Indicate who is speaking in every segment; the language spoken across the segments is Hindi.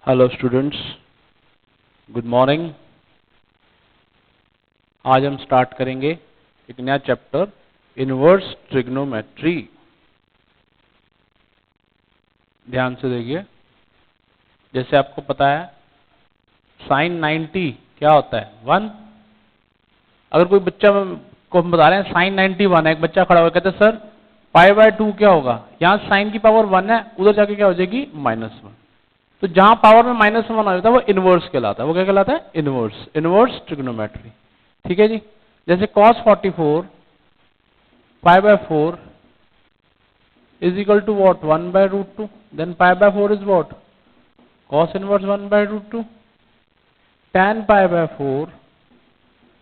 Speaker 1: Hello students, good morning. आज हम स्टार्ट करेंगे एक नया चैप्टर, इनवर्स ट्रिग्नोमेट्री। ध्यान से देखिए। जैसे आपको पता है साइन 90 क्या होता है? 1। अगर कोई बच्चा को हम बता रहे हैं साइन 91 है, एक बच्चा खड़ा हुआ कहते हैं सर π/2 क्या होगा? यहां साइन की पावर 1 है, उधर जाके क्या हो जाएगी? -1। तो जहां पावर में -1 आ जाता है वो इनवर्स कहलाता है। वो क्या कहलाता है? इनवर्स। Inverse trigonometry. ठीक है जी। जैसे cos 44 π/4 is equal to what? 1/√2। then π/4 is what? cos inverse 1/√2। tan π/4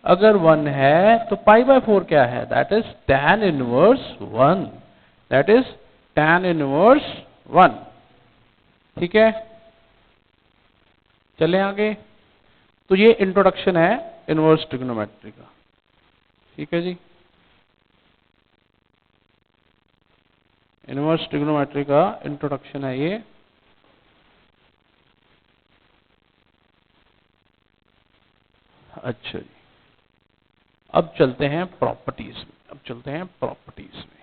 Speaker 1: अगर 1 है तो π/4 क्या है? That is tan inverse 1। That is tan inverse 1। ठीक है, चले आगे। तो ये इंट्रोडक्शन है इनवर्स ट्रिग्नोमेट्री का। ठीक है जी। इनवर्स ट्रिग्नोमेट्री का इंट्रोडक्शन है ये। अच्छा जी, अब चलते हैं प्रॉपर्टीज में।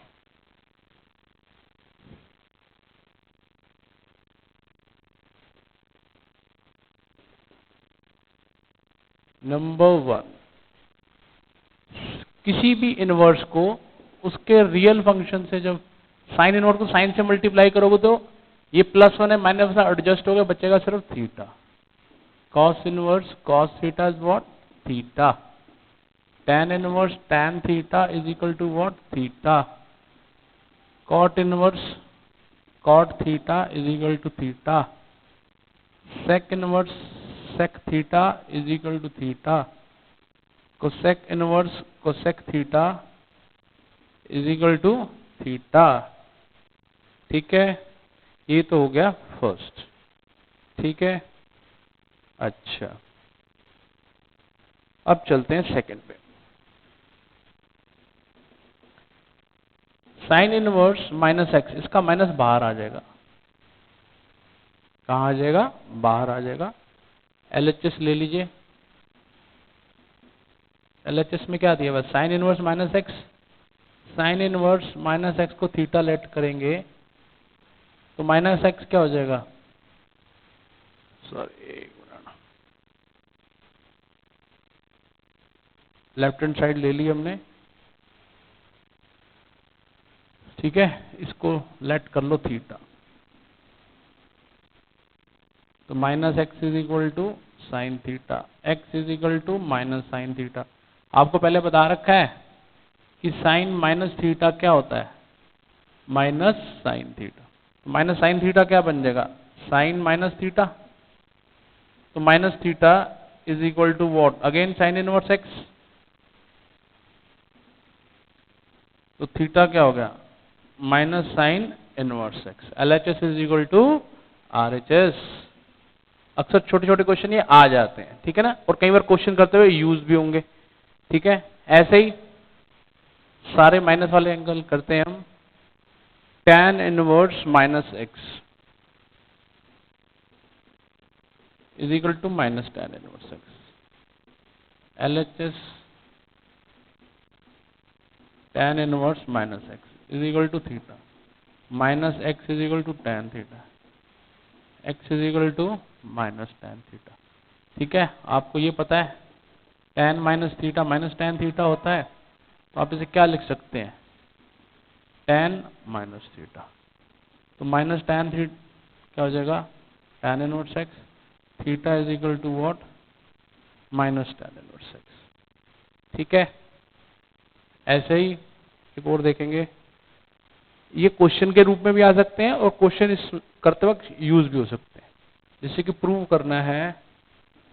Speaker 1: नंबर 1, किसी भी इनवर्स को उसके रियल फंक्शन से, जब साइन इनवर्स को साइन से मल्टीप्लाई करोगे तो ये +1 है -1 एडजस्ट हो गया, बचेगा सिर्फ theta. cos inverse cos theta is what? Theta. tan inverse tan theta is equal to what? Theta. cot inverse cot theta is equal to theta. sec inverse sec theta is equal to theta. cosec inverse cosec theta is equal to theta. ठीक है, ये तो हो गया फर्स्ट। ठीक है, अच्छा अब चलते हैं सेकंड पे। साइन इनवर्स -x, इसका माइनस बाहर आ जाएगा। कहां आ जाएगा? बाहर आ जाएगा। LHS ले लीजिए। LHS में क्या दिया हुआ? Sign inverse -x। Sign inverse -x को थीटा लेट करेंगे तो -x क्या हो जाएगा? सॉरी, एक मिनट, लेफ्ट हैंड साइड ले ली हमने। ठीक है, इसको लेट कर लो थीटा, तो -x is equal to sine theta, x is equal to minus sine theta. आपको पहले बता रखा है कि साइन माइनस थीटा क्या होता है? Minus sine theta. Minus sine theta क्या बन जाएगा? Sine minus theta. तो minus theta is equal to what? Again sine inverse x। तो थीटा क्या हो गया? Minus sine inverse x। LHS is equal to RHS। अक्सर छोटे छोटे क्वेश्चन ये आ जाते हैं, ठीक है ना, और कई बार क्वेश्चन करते हुए यूज भी होंगे। ठीक है, ऐसे ही सारे माइनस वाले एंगल करते हैं हम। tan inverse -x is equal to minus tan inverse x। LHS tan inverse -x is equal to theta, -x is equal to tan theta, x is equal to minus tan theta. ठीक है, आपको ये पता है tan minus theta minus tan theta होता है, तो आप इसे क्या लिख सकते हैं? tan minus theta. तो माइनस tan थीटा क्या हो जाएगा? tan inverse x। Theta is equal to what? Minus tan inverse x। ठीक है, ऐसे ही एक और देखेंगे। ये क्वेश्चन के रूप में भी आ सकते हैं और क्वेश्चन इस करते वक्त यूज भी हो सकते हैं। जैसे कि प्रूव करना है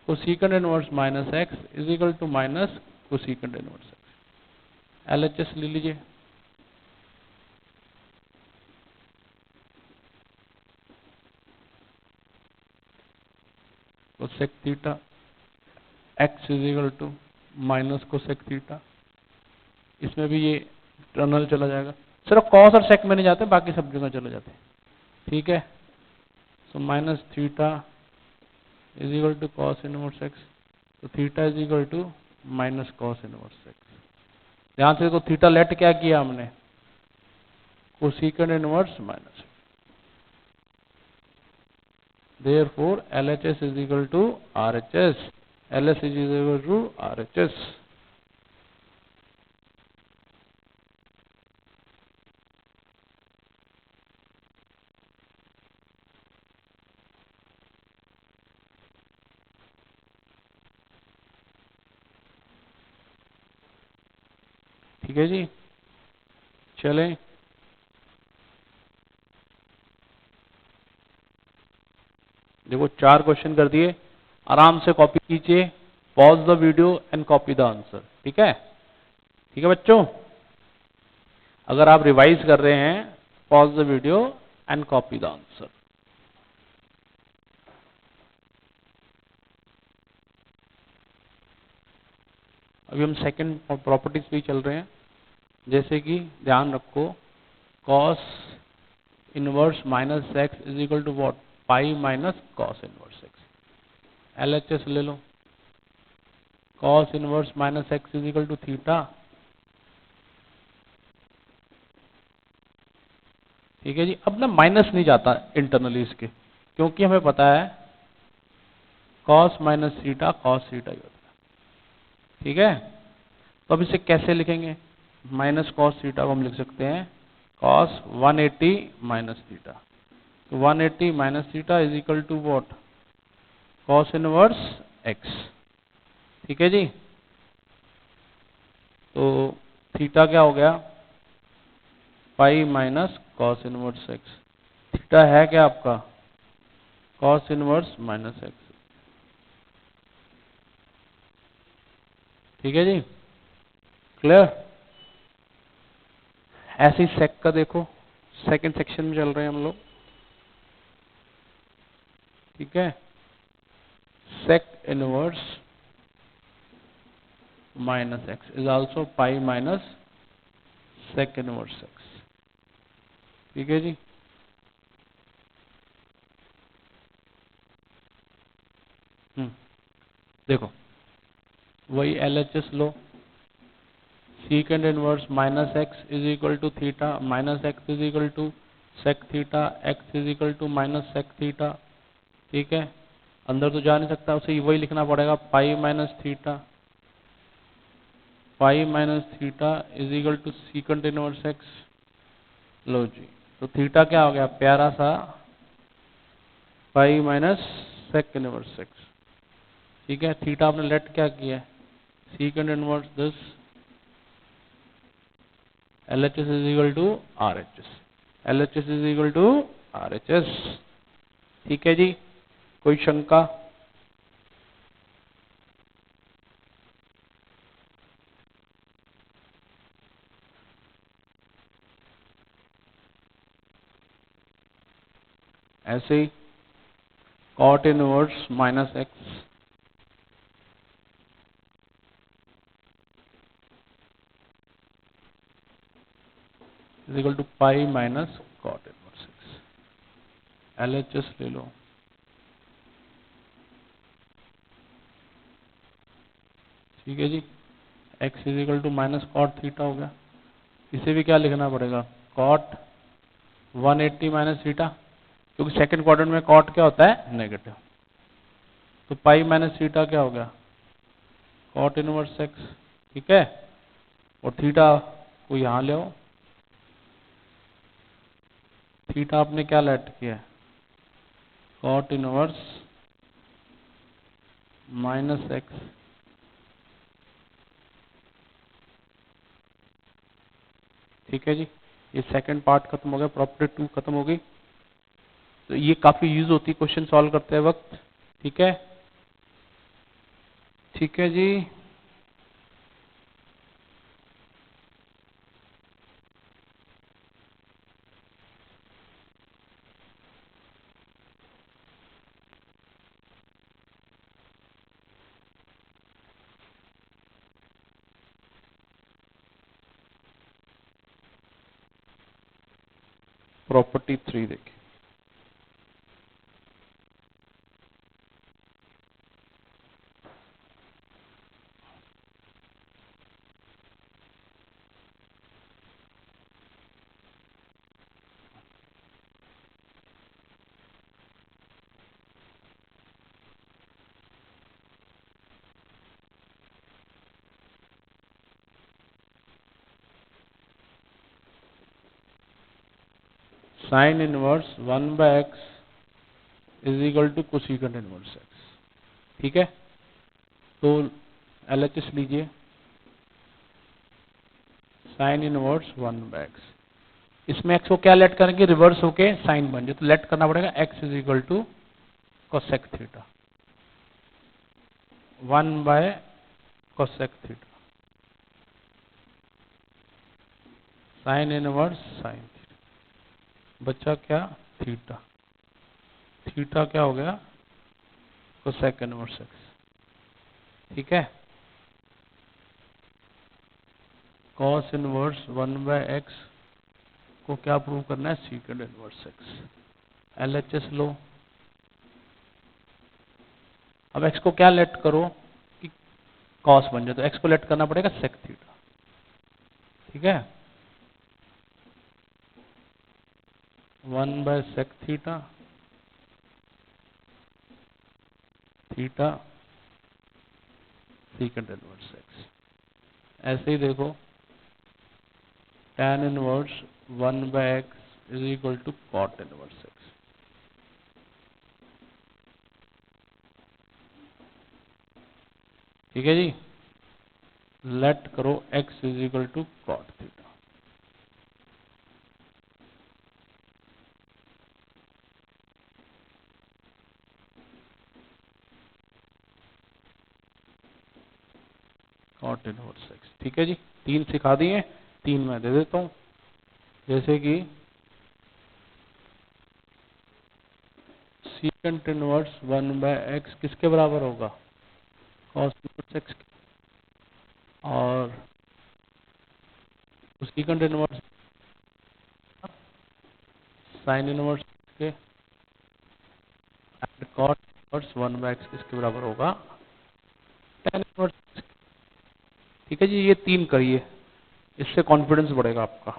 Speaker 1: cosecant inverse -x is equal to minus cosecant inverse x। LHS ले लीजिए। Cosec theta x is equal to minus cosec theta. इसमें भी ये टर्नल चला जाएगा, सिर्फ कॉस और सेक में नहीं जाते, बाकी सब जगह चले जाते हैं। ठीक है, so minus theta is equal to cos inverse x, तो theta is equal to minus cos inverse x. ध्यान से देखो, थीटा लेट क्या किया हमने, cosecant inverse minus. Therefore, LHS is equal to RHS. LS is equal to RHS. ठीक है जी, चलें। देखो 4 क्वेश्चन कर दिए, आराम से कॉपी कीजिए, pause the video and copy the answer. ठीक है, ठीक है बच्चों। अगर आप रिवाइज कर रहे हैं, pause the video and copy the answer. अभी हम सेकंड प्रॉपर्टीज पे चल रहे हैं, जैसे कि ध्यान रखो, cos inverse minus x is equal to what, pi minus cos inverse x. LHS ले लो, cos inverse minus x is equal to theta. ठीक है जी, अब ना माइनस नहीं जाता इंटरनली इसके, क्योंकि हमें पता है cos minus theta cos theta ही होता है। ठीक है, तो अब इसे कैसे लिखेंगे, माइनस कॉस थीटा को हम लिख सकते हैं कॉस 180 माइनस थीटा। तो 180 minus theta is equal to what, cos inverse x. ठीक है जी, तो थीटा क्या हो गया, pi minus cos inverse x. Theta है क्या आपका, कॉस इनवर्स माइनस एक्स। ठीक है जी, क्लियर। ऐसे ही सेक का देखो, सेकंड सेक्शन में चल रहे हैं हम लोग। ठीक है, sec inverse minus x is also pi minus sec inverse x। ठीक है जी, देखो वही LHS लो, secant inverse minus x is equal to theta minus x is equal to sec theta, x is equal to minus sec theta. ठीक है, अंदर तो जा नहीं सकता, उसे वही लिखना पड़ेगा, pi minus theta, pi minus theta is equal to secant inverse x. लो जी, तो थीटा क्या हो गया, प्यारा सा pi minus sec inverse x. ठीक है, थीटा आपने लेट क्या किया है, secant inverse this, LHS is equal to RHS। LHS is equal to RHS। ठीक है जी, कोई शंका। ऐसे ही cot inverse minus x is equal to pi minus cot inverse x. LHS ले लो, ठीक है जी, x is equal to minus cot theta हो गया। इसे भी क्या लिखना पड़ेगा, कॉट 180 माइनस थीटा, क्योंकि सेकंड क्वाड्रेंट में कॉट क्या होता है, नेगेटिव। तो पाई माइनस थीटा क्या हो गया, कॉट इनवर्स एक्स। ठीक है, और थीटा को यहाँ ले आओ, थीटा आपने क्या लेट किया है, कॉट इनवर्स माइनस एक्स। ठीक है जी, ये सेकंड पार्ट खत्म हो गया, प्रॉपर्टी 2 खत्म हो गई। तो ये काफी यूज होती है क्वेश्चन सॉल्व करते वक्त। ठीक है, ठीक है जी। प्रॉपर्टी 3 देखिए, sine inverse 1/x is equal to cosecant inverse x। ठीक है, तो LHS लीजिए, साइन इनवर्स 1/x, इसमें x को क्या लेट करेंगे, रिवर्स होके साइन बन जाए, तो लेट करना पड़ेगा x is equal to cosec theta 1/कोसेक theta, sine inverse sine theta, बच्चा क्या, थीटा, थीटा क्या हो गया, कोसेक इनवर्स x। ठीक है, कॉस इनवर्स 1/x को क्या प्रूव करना है, सीकेंड इनवर्स x। LHS लो, अब x को क्या लेट करो कि कॉस बन जाए, तो x को लेट करना पड़ेगा सेक थीटा। ठीक है, 1/सेक theta, theta secant inverse x। ऐसे ही देखो, tan inverse 1/x is equal to cot inverse x। ठीक है जी, लेट करो x is equal to cot theta. Cot inverse x। ठीक है जी, 3 सिखा दिए, 3 मैं दे देता हूं, जैसे कि सीकेंट इनवर्स 1/x किसके बराबर होगा, कॉस इनवर्स x के, और सीकेंट इनवर्स साइन इनवर्स के, एंड कॉट इनवर्स 1/x किसके बराबर होगा, tan इनवर्स। ठीक है जी, ये 3 करिए, इससे कॉन्फिडेंस बढ़ेगा आपका।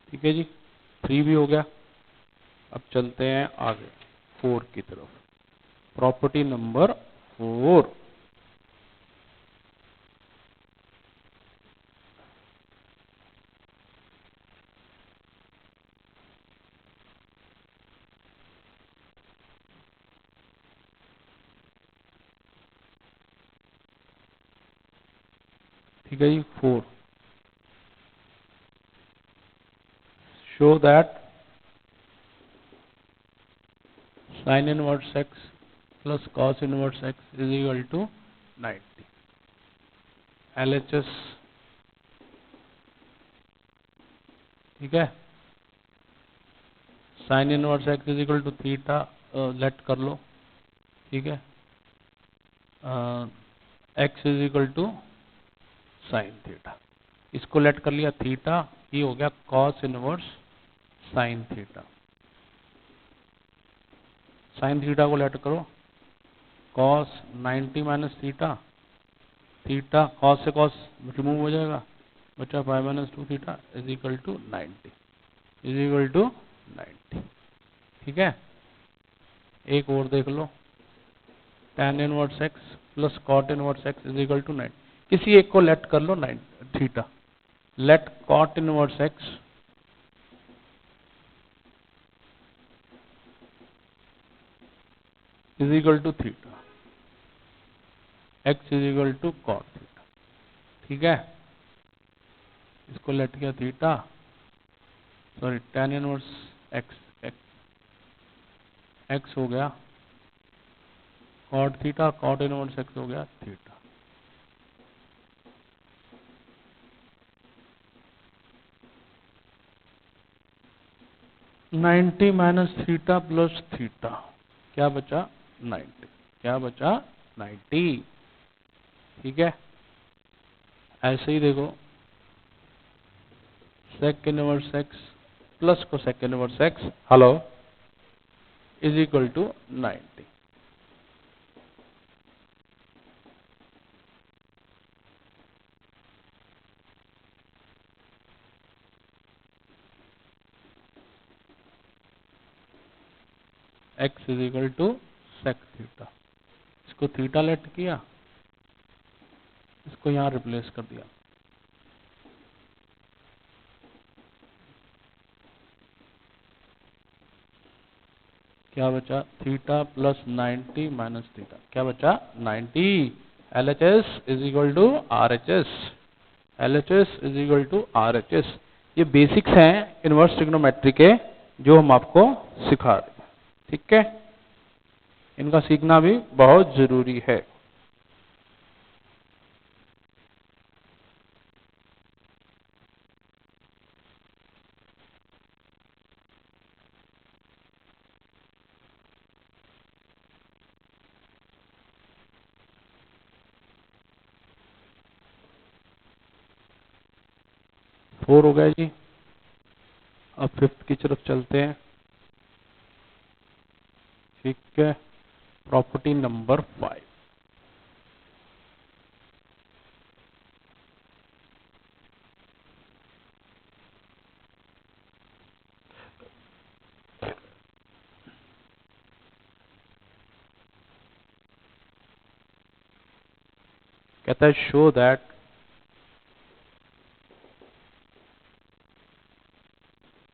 Speaker 1: ठीक है जी, 3 भी हो गया। अब चलते हैं आगे 4 की तरफ, प्रॉपर्टी नंबर 4। ठीक है जी, 4, show that sine inverse x plus cos inverse x is equal to 90। LHS, ठीक है, sine inverse x is equal to theta let कर लो। ठीक है, x is equal to sine theta, इसको लेट कर लिया थीटा, ये हो गया cos inverse sine theta, sine theta को लेट करो, cos 90 minus theta, theta cos से कॉस रिमूव हो जाएगा, बचा 5 minus 2 theta is equal to 90, is equal to 90। ठीक है, एक और देख लो, tan inverse x plus cot inverse x is equal to 9, किसी एक को लेट कर लो 9 theta, let cot inverse x is equal to theta, x is equal to cot theta. ठीक है, इसको लेट किया theta, sorry tan inverse x, x हो गया cot theta, cot inverse x हो गया theta. Ninety minus theta plus theta, क्या बचा 90, क्या बचा 90। ठीक है, ऐसे ही देखो, सेक inverse x plus cosec inverse x, hello, is equal to 90। X is equal to sec theta. इसको थीटा लेट किया, इसको यहाँ रिप्लेस कर दिया, क्या बचा थीटा प्लस 90 माइनस थीटा, क्या बचा 90। LHS is equal to RHS, LHS is equal to RHS। ये बेसिक्स हैं इनवर्स ट्रिग्नोमेट्री के जो हम आपको सिखा रहे हैं, ठीक है। इनका सीखना भी बहुत जरूरी है। फोर हो गया जी। अब फिफ्थ की तरफ चलते हैं, ठीक है। प्रॉपर्टी नंबर 5, कहता है show that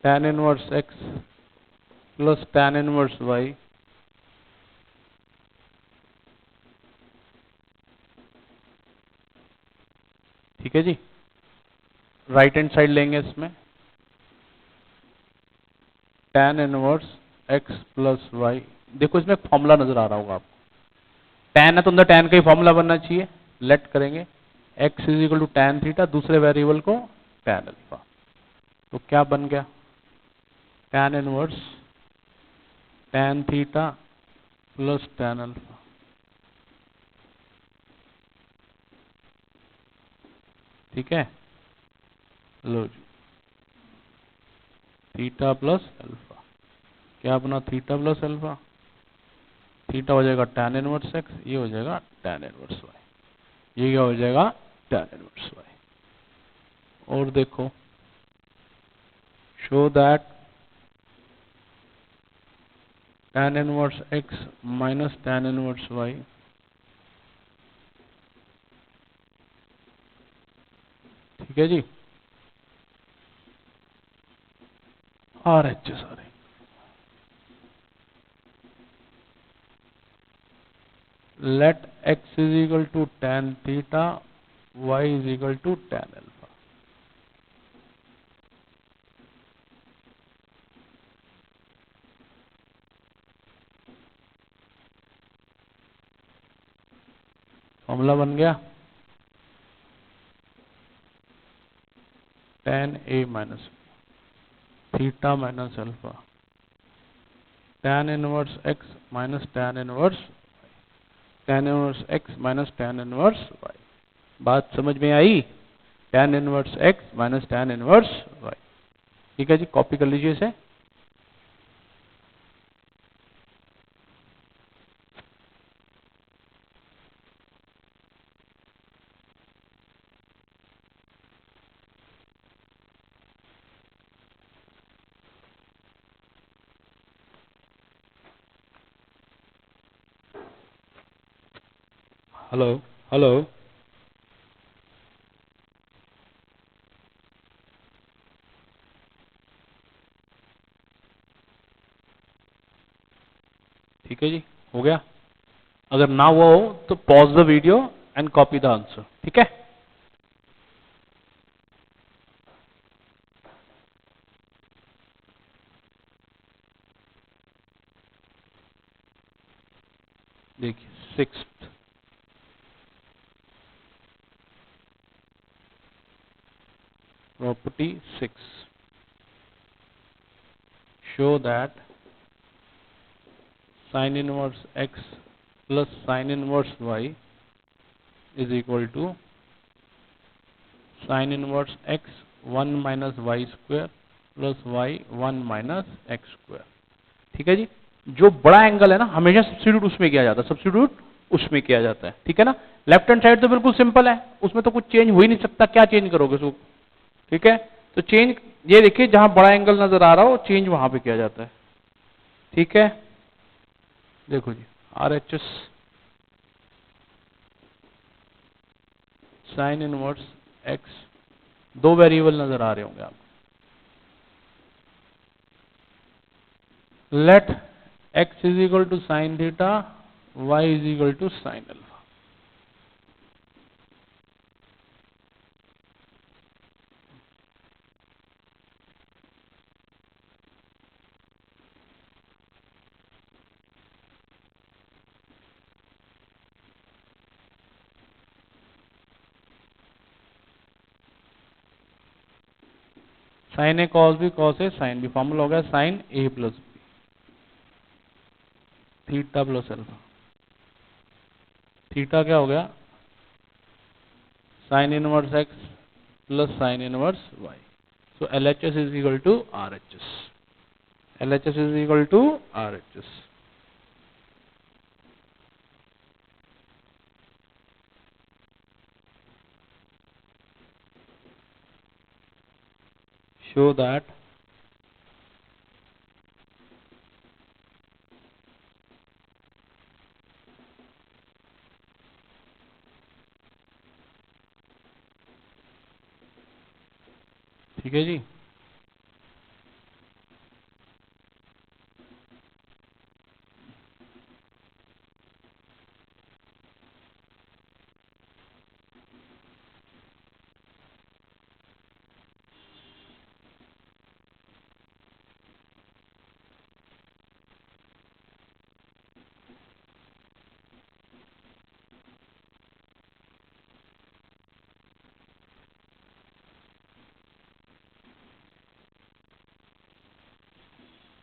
Speaker 1: tan inverse x plus tan inverse y ठीक है जी। राइट हैंड साइड लेंगे इसमें, tan inverse x plus y। देखो इसमें एक फॉर्मूला नजर आ रहा होगा आपको, tan है तो अंदर tan का ही फॉर्मूला बनना चाहिए। लेट करेंगे x is equal to tan theta, दूसरे वेरिएबल को tan अल्फा, तो क्या बन गया tan inverse tan theta plus tan alpha, ठीक है। लो जी, थीटा प्लस अल्फा, क्या बना थीटा प्लस अल्फा, थीटा हो जाएगा tan इनवर्स x, ये हो जाएगा tan इनवर्स y, ये क्या हो जाएगा tan इनवर्स y। और देखो show that tan inverse x minus tan inverse y ठीक है जी। RHS let x is equal to tan theta, y is equal to tan alpha। Formula बन गया tan a minus theta minus alpha, tan inverse x minus tan inverse tan inverse x minus tan inverse y। बात समझ में आई, tan inverse x minus tan inverse y, ठीक है जी। कॉपी कर लीजिए इसे। हेलो हेलो, ठीक है जी, हो गया। अगर ना हुआ हो तो pause the video and copy the answer, ठीक है। देखिए sixth, property 6, show that sin inverse x plus sin inverse y is equal to sin inverse x 1 minus y square plus y 1 minus x square, ठीक है जी। जो बड़ा एंगल है ना हमेशा सब्स्टिट्यूट उसमें किया जाता है, सब्स्टिट्यूट उसमें किया जाता है, ठीक है ना। लेफ्ट हैंड साइड तो बिल्कुल सिंपल है, उसमें तो कुछ चेंज हो ही नहीं सकता, क्या चेंज करोगे उसको, ठीक है। तो चेंज ये देखिए जहां बड़ा एंगल नजर आ रहा हो चेंज वहां पे किया जाता है, ठीक है। देखो जी, RHS साइन इनवर्स x, दो वेरिएबल नजर आ रहे होंगे आप। Let x is equal to sine theta, y is equal to sine alpha. Sine A cos B, cos A sine B, formula हो गया sine A plus B theta plus alpha. Theta क्या हो गया? Sine inverse x plus sine inverse y. So LHS is equal to RHS। LHS is equal to RHS। Show that ठीक है जी।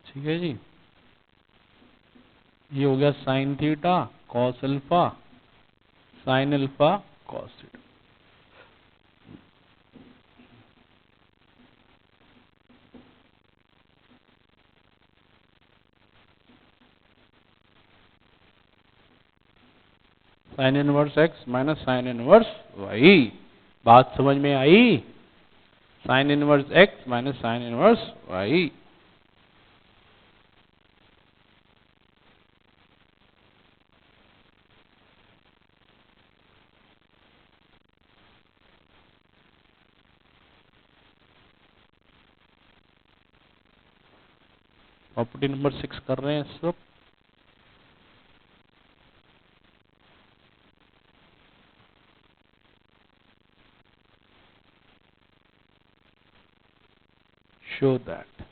Speaker 1: ठीक है जी, ये हो गया sine theta cos alpha sine alpha cos theta. Sine inverse x minus sine inverse y. बात समझ में आई? Sine inverse x minus sine inverse y. Property number 6 कर रहे हैं इस वक्त। Show that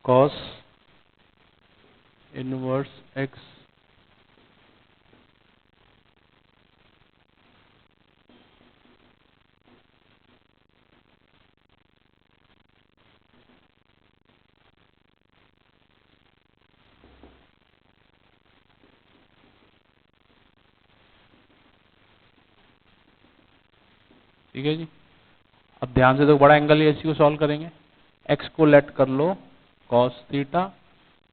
Speaker 1: cos inverse x ठीक है जी। अब ध्यान से, तो बड़ा एंगल एसी को सॉल्व करेंगे। x को लेट कर लो cos थीटा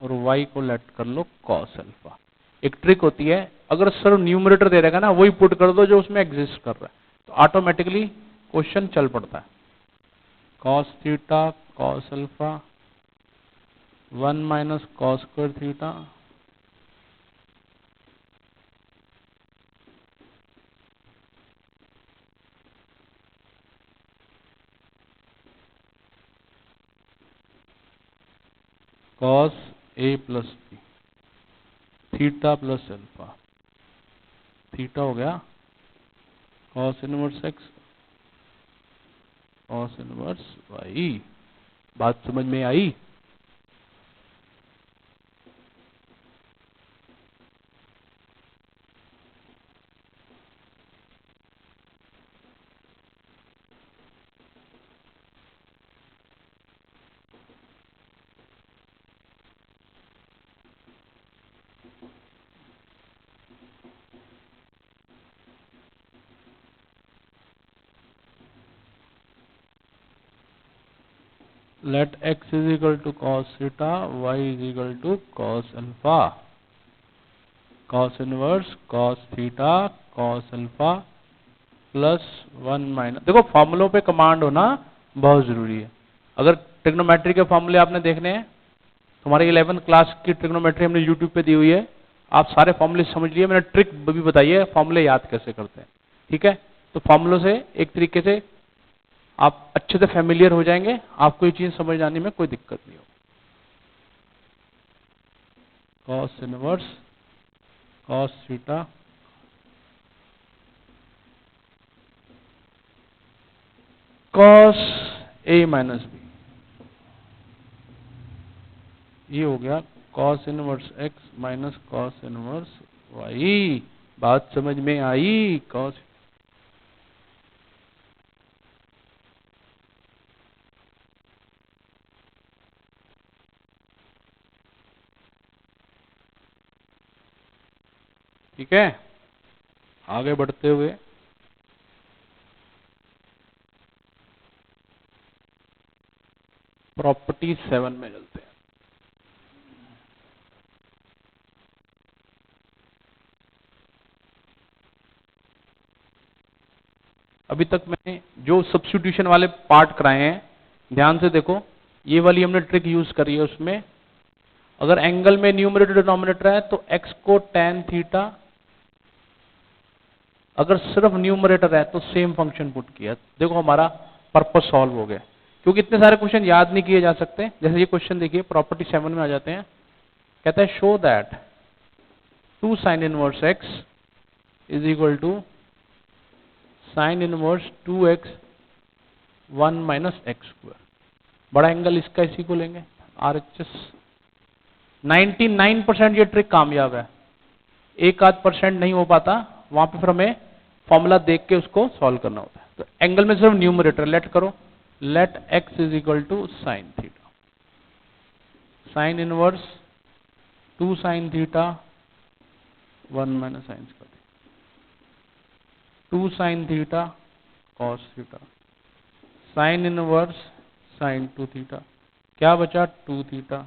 Speaker 1: और y को लेट कर लो cos अल्फा। एक ट्रिक होती है, अगर सर न्यूमरेटर दे रहेगा ना, वही पुट कर दो जो उसमें एग्जिस्ट कर रहा है, तो ऑटोमेटिकली क्वेश्चन चल पड़ता है। cos theta cos alpha 1 minus cos square theta cos a plus B theta plus alpha. Theta हो गया cos inverse x cos inverse y. बात समझ में आई? let x is equal to cos theta, y is equal to cos alpha, cos inverse cos theta cos alpha plus 1 minus. देखो फॉर्मूलों पे कमांड होना बहुत जरूरी है। अगर ट्रिग्नोमेट्री के फॉर्मूले आपने देखने हैं, हमारे 11th क्लास की ट्रिग्नोमेट्री हमने यूट्यूब पे दी हुई है, आप सारे फॉर्मूले समझ लिए, मैंने ट्रिक भी बताई है फॉर्मूले याद कैसे करते हैं। ठीक है, तो फॉर्मूलों से एक तरीके से आप अच्छे से फैमिलियर हो जाएंगे, आपको ये चीज समझ आने में कोई दिक्कत नहीं होगी। Cos inverse cos theta cos A minus B, ये हो गया cos inverse x minus cos inverse y. बात समझ में आई? कॉस, ठीक है। आगे बढ़ते हुए प्रॉपर्टी 7 में चलते हैं। अभी तक मैंने जो सब्स्टिट्यूशन वाले पार्ट कराए हैं, ध्यान से देखो, ये वाली हमने ट्रिक यूज करी है। उसमें अगर एंगल में न्यूमरेटर डिनोमिनेटर है तो x को tan थीटा, अगर सिर्फ न्यूमरेटर है तो सेम फंक्शन पुट किया। देखो हमारा पर्पस सॉल्व हो गया, क्योंकि इतने सारे क्वेश्चन याद नहीं किए जा सकते। जैसे ये क्वेश्चन देखिए, प्रॉपर्टी 7 में आ जाते हैं, कहता है show that 2 sin inverse x is equal to sine inverse 2x 1 minus x square. बड़ा एंगल इसका इसी को लेंगे RHS। 99% ये ट्रिक कामयाब है, एक आध परसेंट नहीं हो पाता, वहां पे फिर हमें फॉर्मूला देख के उसको सॉल्व करना होता है। तो एंगल में सिर्फ न्यूमरेटर लेट करो, let x is equal to sine theta, sine inverse 2 sine theta 1 minus sine square, 2 sine theta cos theta, sine inverse sine 2 theta, क्या बचा 2 थीटा,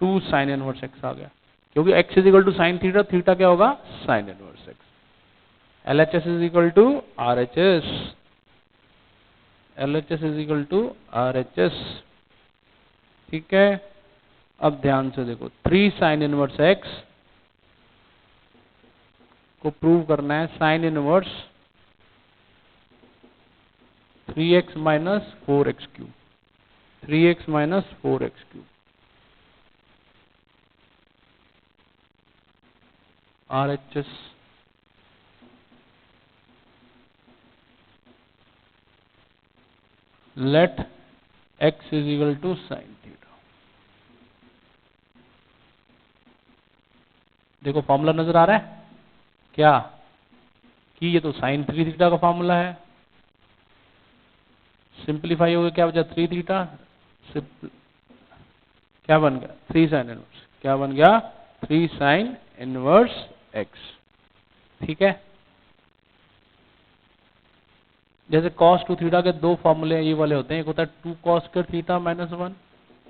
Speaker 1: 2 साइन इनवर्स एक्स आ गया, क्योंकि x is equal to sine theta, theta क्या होगा sine inverse x. LHS is equal to RHS, LHS is equal to RHS। ठीक है, अब ध्यान से देखो, 3 साइन इनवर्स एक्स को प्रूव करना है sine inverse 3x minus 4x cube, 3x minus 4x cube, RHS। Let x is equal to sine theta. देखो फॉर्मूला नजर आ रहा है क्या, कि ये तो साइन 3 थीटा का फॉर्मूला है, सिंप्लीफाई हो गया, क्या बचा 3 थीटा, क्या बन गया 3 साइन इनवर्स, क्या बन गया 3 साइन इनवर्स एक्स। ठीक है, जैसे cos 2 थीटा के दो फॉर्मूले ये वाले होते हैं, एक होता है 2 cos स्क्वायर थीटा माइनस 1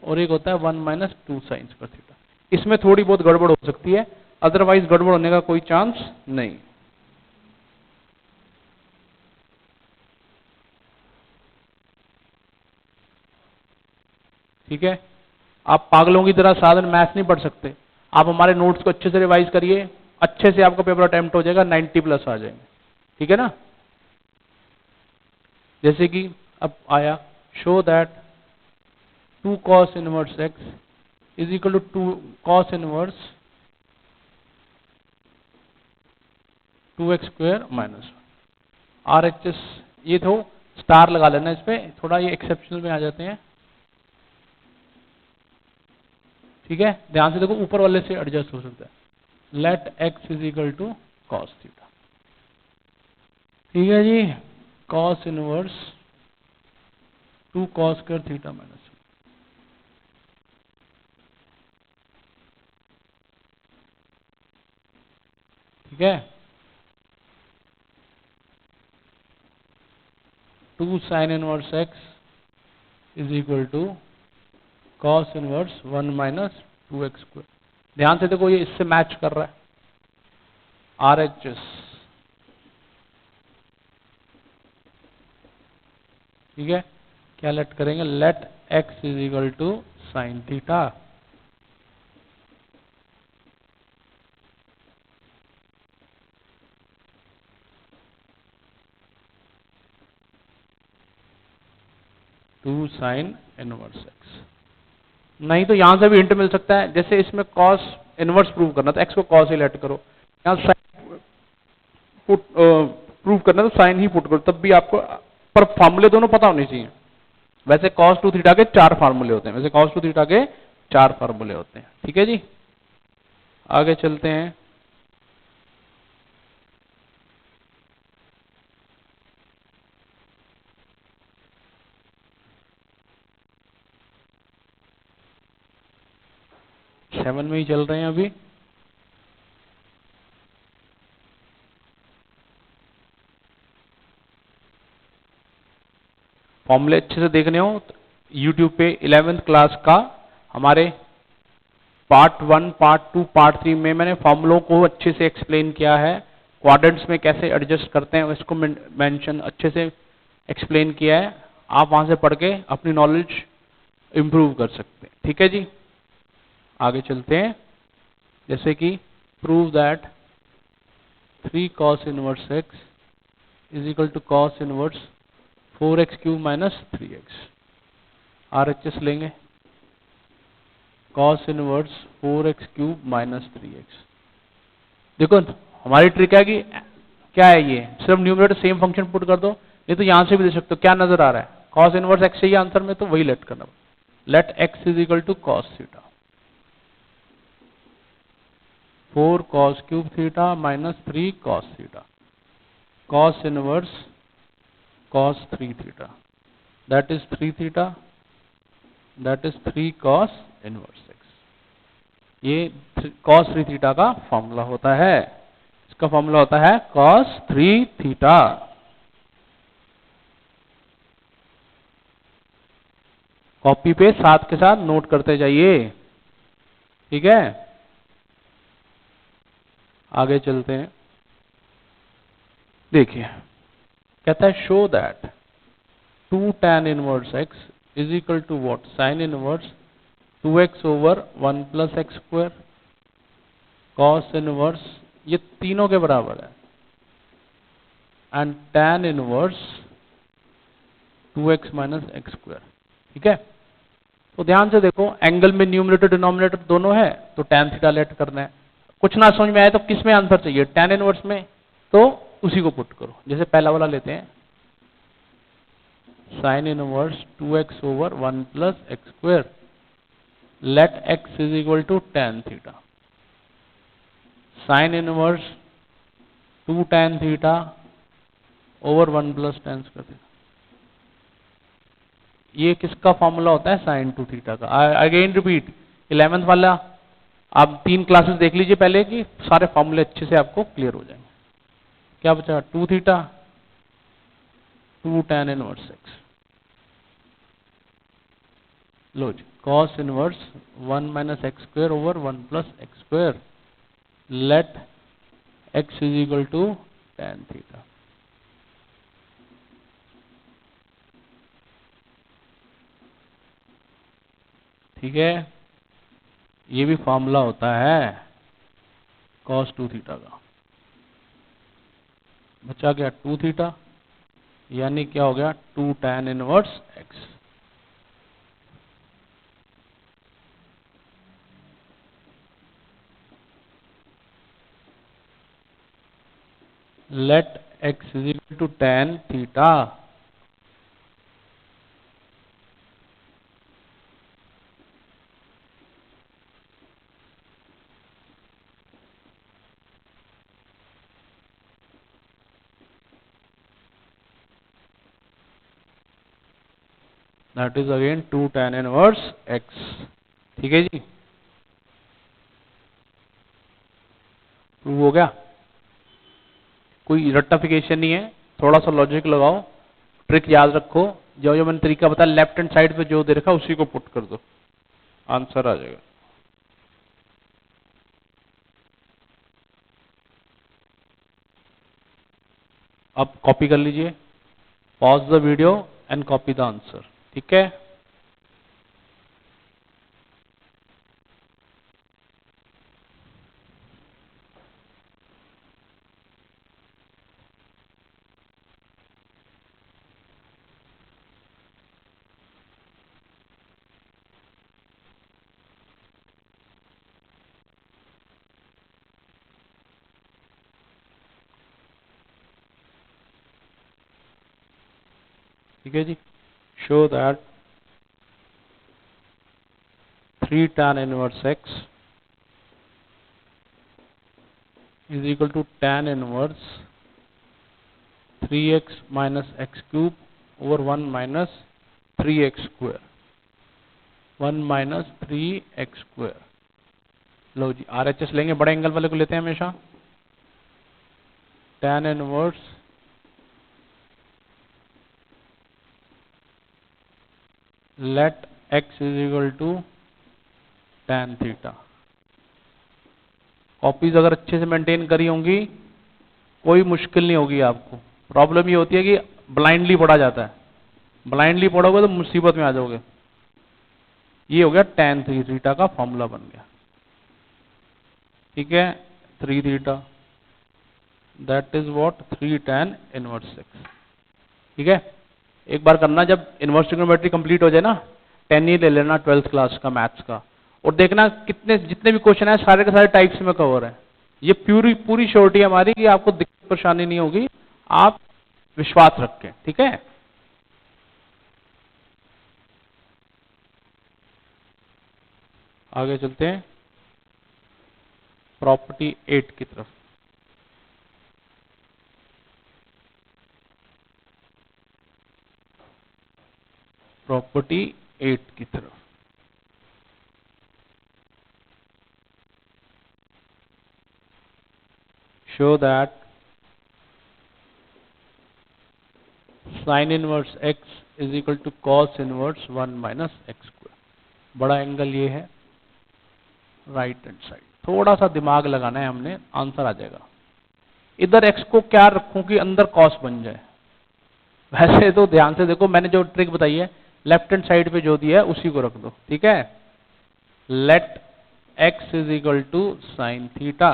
Speaker 1: और एक होता है 1 माइनस 2 साइन स्क्वायर थीटा। इसमें थोड़ी बहुत गड़बड़ हो सकती है, अदरवाइज गड़बड़ होने का कोई चांस नहीं। ठीक है, आप पागलों की तरह साधन मैथ नहीं पढ़ सकते, आप हमारे नोट्स को अच्छे से रिवाइज करिए, अच्छे से आपका पेपर अटेम्प्ट हो जाएगा, 90+ आ जाएंगे। ठीक है ना, जैसे कि अब आया show that 2 cos inverse x is equal to 2 cos inverse 2x square minus RHS। ये तो स्टार लगा लेना इस पे, थोड़ा ये एक्सेप्शनल में आ जाते हैं। ठीक है, ध्यान से देखो, ऊपर वाले से एडजस्ट हो सकता है। Let x is equal to cos theta. ठीक है जी, cos inverse 2 cos square theta minus, ठीक है, 2 sine inverse x is equal to cos inverse 1 minus 2x square. ध्यान से देखो, ये इससे मैच कर रहा है, RHS। ठीक है, क्या लेट करेंगे, let x is equal to sine theta. Two sine inverse x. नहीं तो यहां से भी हिंट मिल सकता है, जैसे इसमें कॉस इनवर्स प्रूव करना तो एक्स को कॉस ही लेट करो, यहाँ साइन पुट प्रूव करना तो साइन ही पुट करो, तब भी आपको, पर फॉर्मूले दोनों पता होने चाहिए। वैसे cos 2 थीटा के 4 फार्मूले होते हैं, वैसे cos 2 थीटा के 4 फार्मूले होते हैं। ठीक है जी, आगे चलते हैं। सेवन में ही चल रहे हैं अभी। फॉर्मूले अच्छे से देखने हो तो यूट्यूब पे 11th क्लास का हमारे पार्ट 1, पार्ट 2, पार्ट 3 में मैंने फॉर्मूलों को अच्छे से एक्सप्लेन किया है। क्वाड्रेंट्स में कैसे एडजस्ट करते हैं इसको मेंशन अच्छे से एक्सप्लेन किया है। आप वहां से पढ़ के अपनी नॉलेज इंप्रूव कर सकते हैं। ठीक है जी, आगे चलते हैं। जैसे कि prove that 3 cos inverse x is equal to cos inverse 4x cube minus 3x। RHS लेंगे, cos inverse 4x cube minus 3x। देखो हमारी ट्रिक है कि क्या है, ये सिर्फ न्यूमरेटर सेम फंक्शन पुट कर दो, नहीं तो यहां से भी दे सकते हो। क्या नजर आ रहा है, cos इनवर्स x चाहिए आंसर में, तो वही लेट करना। Let x is equal to cos theta, 4 cos cube theta minus 3 cos theta, cos inverse cos 3 theta, that is 3 theta, that is 3 cos inverse x। ये cos 3 थीटा का फॉर्मूला होता है। इसका फॉर्मूला होता है cos 3 थीटा। कॉपी पे साथ के साथ नोट करते जाइए। ठीक है, आगे चलते हैं। देखिए कहता है show that 2 tan inverse x is equal to what, sine inverse 2x over 1 plus x square, cos inverse ये तीनों के बराबर है, and tan inverse 2x minus x square. ठीक है, तो ध्यान से देखो, एंगल में न्यूमरेटर डिनोमिनेटर दोनों है, तो tan थीटा लेट करना है। कुछ ना समझ में आए तो किस में आंसर चाहिए, tan इनवर्स में, तो उसी को पुट करो। जैसे पहला वाला लेते हैं, sine inverse 2x over 1 plus x square, let x is equal to tan theta, sine inverse 2 tan theta over 1 plus tan square theta. ये किसका फॉर्मूला होता है, साइन 2 थीटा का। अगेन रिपीट, 11th वाला आप 3 क्लासेस देख लीजिए पहले की, सारे फॉर्मूले अच्छे से आपको क्लियर हो जाएंगे। क्या बचा, 2 थीटा 2 tan इनवर्स x, लो जी, cos inverse 1 minus x square over 1 plus x square, let x is equal to tan theta. ठीक है, ये भी फॉर्मूला होता है cos 2 थीटा का। बचा गया 2 थीटा, यानी क्या हो गया, 2 tan inverse x। Let x is equal to tan theta, that is again 2 tan inverse x। ठीक है जी, प्रूव हो गया। कोई रट्टाफिकेशन नहीं है, थोड़ा सा लॉजिक लगाओ, ट्रिक याद रखो। जो जो मैंने तरीका बताया, लेफ्ट हैंड साइड पे जो दे रखा उसी को पुट कर दो, आंसर आ जाएगा। अब कॉपी कर लीजिए, pause the video and copy the answer. ठीक है। ठीक है जी। Show that 3 tan inverse x is equal to tan inverse 3x minus x cube over 1 minus 3x square, 1 minus 3x square। Low ji, RHS लेंगे, बड़े एंगल वाले को लेते हैं हमेशा। tan inverse let x is equal to tan theta। Copies अगर अच्छे से मेंटेन करी होंगी कोई मुश्किल नहीं होगी आपको। प्रॉब्लम ये होती है कि ब्लाइंडली पढ़ा जाता है, ब्लाइंडली पढ़ोगे तो मुसीबत में आ जाओगे। ये हो गया tan थीटा का फॉर्मूला बन गया। ठीक है, 3 theta that is what 3 tan inverse x। ठीक है, एक बार करना, जब इनवर्स ट्रिग्नोमेट्री कंप्लीट हो जाए ना, 10 ही ले लेना 12th क्लास का मैथ्स का, और देखना कितने जितने भी क्वेश्चन है सारे के सारे टाइप्स में कवर है। ये पूरी पूरी श्योरिटी हमारी कि आपको दिक्कत परेशानी नहीं होगी, आप विश्वास रखें। ठीक है, आगे चलते हैं प्रॉपर्टी 8 की तरफ। प्रॉपर्टी 8 की तरफ show that sine inverse x is equal to cos inverse 1 minus x square. बड़ा एंगल ये है, राइट हैंड साइड। थोड़ा सा दिमाग लगाना है हमने, आंसर आ जाएगा। इधर x को क्या रखूं कि अंदर कॉस बन जाए। वैसे तो ध्यान से देखो, मैंने जो ट्रिक बताई है लेफ्ट हैंड साइड पे जो दिया है उसी को रख दो। ठीक है, let x is equal to sine theta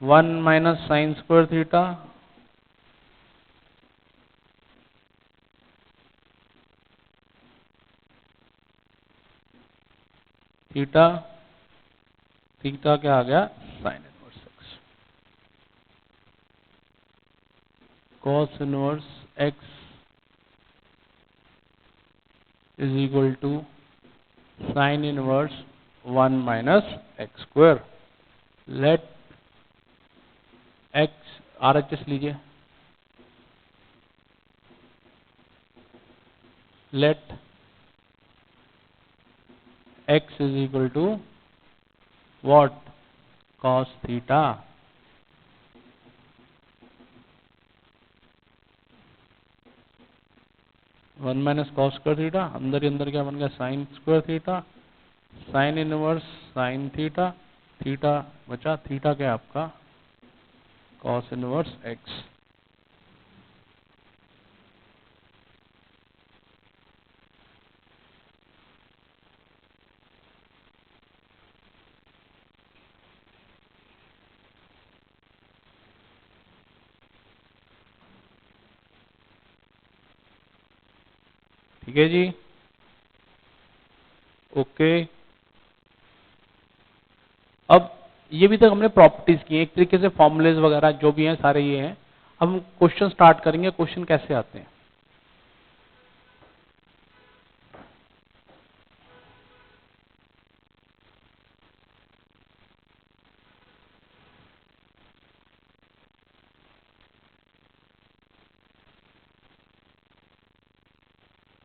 Speaker 1: 1 minus sine square theta theta, theta क्या आ गया sine inverse x, cos inverse x is equal to sine inverse 1 minus x square. Let x RHS लीजिए, let x is equal to what cos theta 1 minus cos square theta, अंदर ही अंदर क्या बन गया sine square theta, sine inverse sine theta, theta बचा, थीटा क्या आपका कॉस इनवर्स x। ठीक है जी, ओके। अब ये भी तक हमने प्रॉपर्टीज की, एक तरीके से फॉर्मूलेज वगैरह जो भी हैं सारे ये हैं। अब हम क्वेश्चन स्टार्ट करेंगे। क्वेश्चन कैसे आते हैं,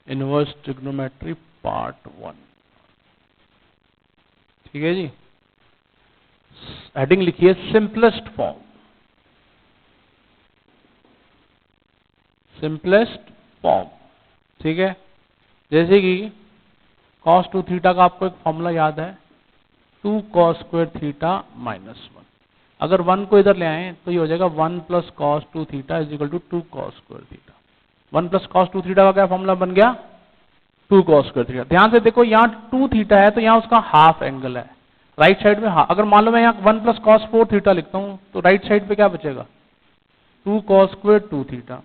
Speaker 1: इनवर्स ट्रिग्नोमेट्री पार्ट 1। ठीक है जी, हेडिंग लिखिए सिंपलेस्ट फॉर्म, सिंपलेस्ट फॉर्म। ठीक है, जैसे कि cos 2 थीटा का आपको एक फॉर्मूला याद है, 2 cos स्क्वायर थीटा माइनस 1। अगर 1 को इधर ले आए तो ये हो जाएगा 1 plus cos 2 theta is equal to 2 cos square theta. 1 plus cos 2 theta का क्या फॉर्मूला बन गया, 2 कॉस स्क्वायर थीटा। ध्यान से देखो यहाँ 2 थीटा है तो यहाँ उसका हाफ एंगल है, राइट साइड में अगर मान लो मैं यहाँ 1 प्लस कॉस 4 थीटा लिखता हूँ तो राइट साइड पे क्या बचेगा, 2 कॉस स्क्वायर 2 थीटा।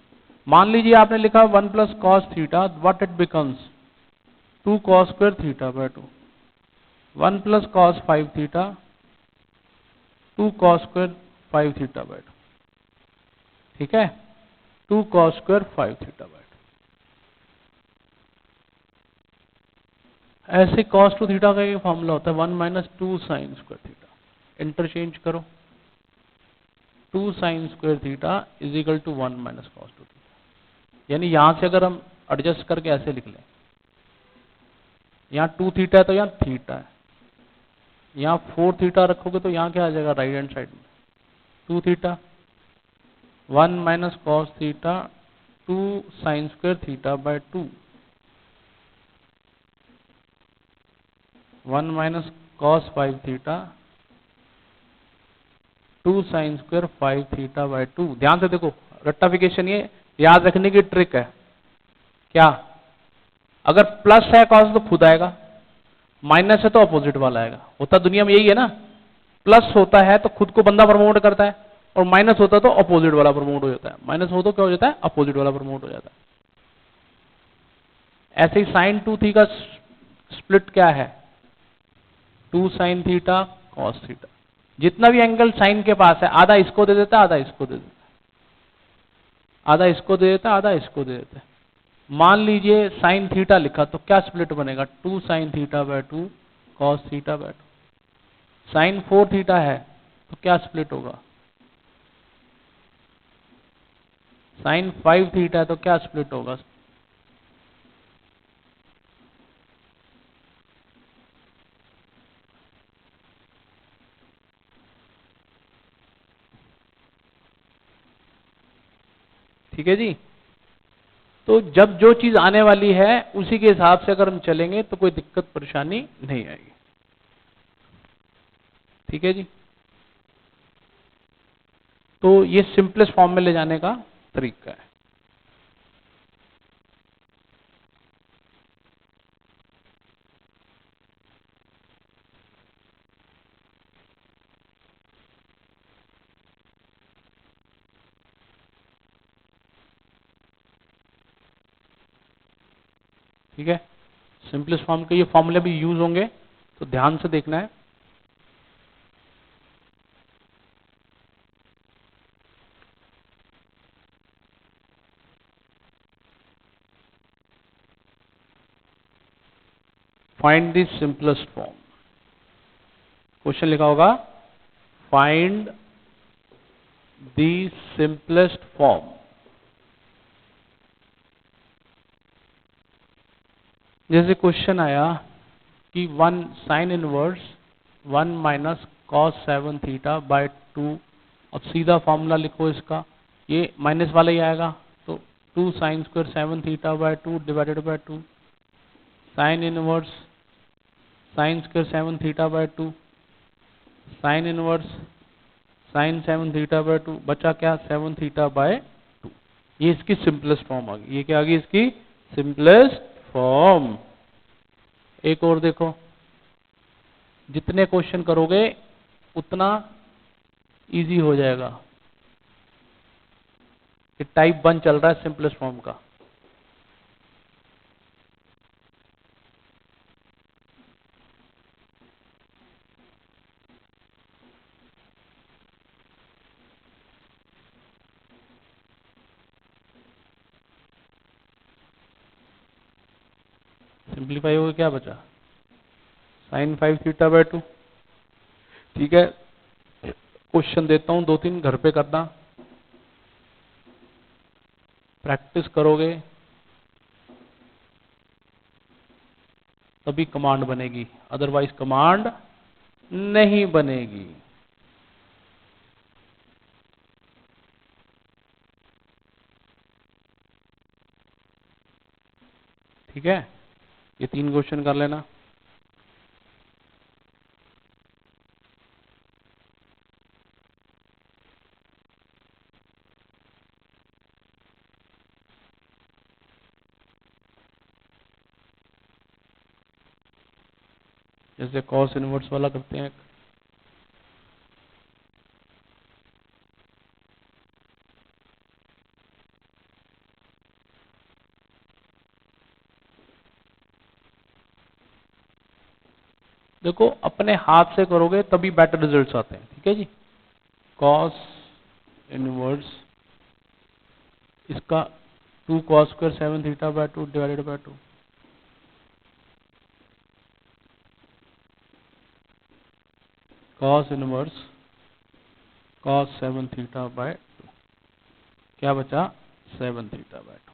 Speaker 1: मान लीजिए आपने लिखा 1 plus cos theta, what it becomes 2 cos square theta by 2। 1 plus cos 5 theta 2 cos square 5 theta by 2, ठीक है, 2 कॉस स्क्वायर 5 थीटा बाय 2। ऐसे कॉस 2 थीटा का ये फॉर्मूला होता है 1 minus 2 sine square theta. Interchange करो, 2 sine square theta is equal to 1 minus cos 2 theta. यानी यहां से अगर हम एडजस्ट करके ऐसे लिख लें, यहाँ 2 थीटा है तो यहाँ थीटा है, यहाँ 4 थीटा रखोगे तो यहाँ क्या आ जाएगा राइट हैंड साइड में 2 theta, 1 minus cos theta 2 sine square theta by 2, 1 minus cos 5 theta 2 sine square 5 theta by 2। ध्यान से देखो, रेक्टिफिकेशन ये याद रखने की ट्रिक है, क्या अगर प्लस है कॉस तो खुद आएगा, माइनस है तो अपोजिट वाला आएगा। होता दुनिया में यही है ना, प्लस होता है तो खुद को बंदा प्रमोट करता है, और माइनस होता है तो अपोजिट वाला प्रमोट हो जाता है। माइनस हो तो क्या हो जाता है, अपोजिट वाला प्रमोट हो जाता है। ऐसे ही साइन 2 थीटा का स्प्लिट क्या है, 2 साइन थीटा कॉस थीटा। जितना भी एंगल साइन के पास है आधा इसको दे देता है, आधा इसको दे देता है, आधा इसको दे देता है, आधा इसको दे देता है। मान लीजिए साइन थीटा लिखा तो क्या स्प्लिट बनेगा, 2 sine theta by 2 cos theta by 2। Sine 4 theta है तो क्या स्प्लिट होगा, साइन 5 थीटा है तो क्या स्प्लिट होगा, ठीक है जी। तो जब जो चीज आने वाली है उसी के हिसाब से अगर हम चलेंगे तो कोई दिक्कत परेशानी नहीं आएगी, ठीक है जी। तो ये सिंपलेस्ट फॉर्म में ले जाने का तरीका है। ठीक है, सिंपलेस्ट फॉर्म के ये फॉर्मूले भी यूज होंगे तो ध्यान से देखना है। Find the simplest form, question लिखा होगा फाइंड द सिंपलेस्ट फॉर्म। जैसे क्वेश्चन आया कि 1 sign inverse 1 minus cos 7 theta by 2, अब सीधा फॉर्मूला लिखो इसका, ये माइनस वाला ही आएगा तो 2 sine square 7 theta by 2 divided by 2, sine inverse sine square 7 theta by 2, sine inverse sign 7 theta by 2, बचा क्या 7 थीटा बाय 2। ये इसकी सिंपलेस्ट फॉर्म आ गई। ये क्या आ गई इसकी सिंपलेस्ट फॉर्म। एक और देखो, जितने क्वेश्चन करोगे उतना इजी हो जाएगा। ये टाइप 1 चल रहा है सिंपलेस्ट फॉर्म का। सिंप्लीफाई हो गया, क्या बचा साइन 5 थीटा बाय 2। ठीक है, क्वेश्चन देता हूं 2-3 घर पे करना, प्रैक्टिस करोगे तभी कमांड बनेगी, अदरवाइज कमांड नहीं बनेगी। ठीक है, ये 3 क्वेश्चन कर लेना। जैसे कॉस इनवर्स वाला करते हैं। देखो अपने हाथ से करोगे तभी बेटर रिजल्ट्स आते हैं, ठीक है जी। कॉस इनवर्स इसका 2 cos square 7 theta by 2 divided by 2, cos inverse cos 7 theta by 2, क्या बचा 7 थीटा बाय 2।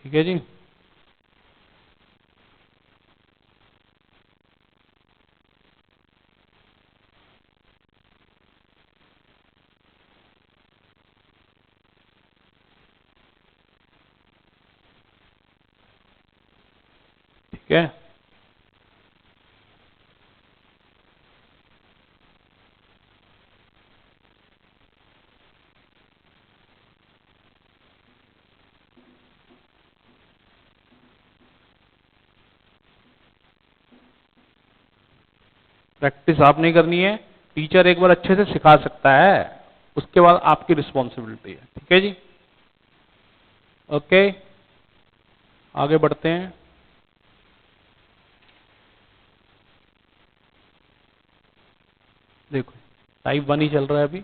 Speaker 1: ठीक है जी। ठीक है, प्रैक्टिस आप नहीं करनी है, टीचर एक बार अच्छे से सिखा सकता है, उसके बाद आपकी रिस्पॉन्सिबिलिटी है। ठीक है जी, ओके आगे बढ़ते हैं। देखो टाइप 1 ही चल रहा है अभी।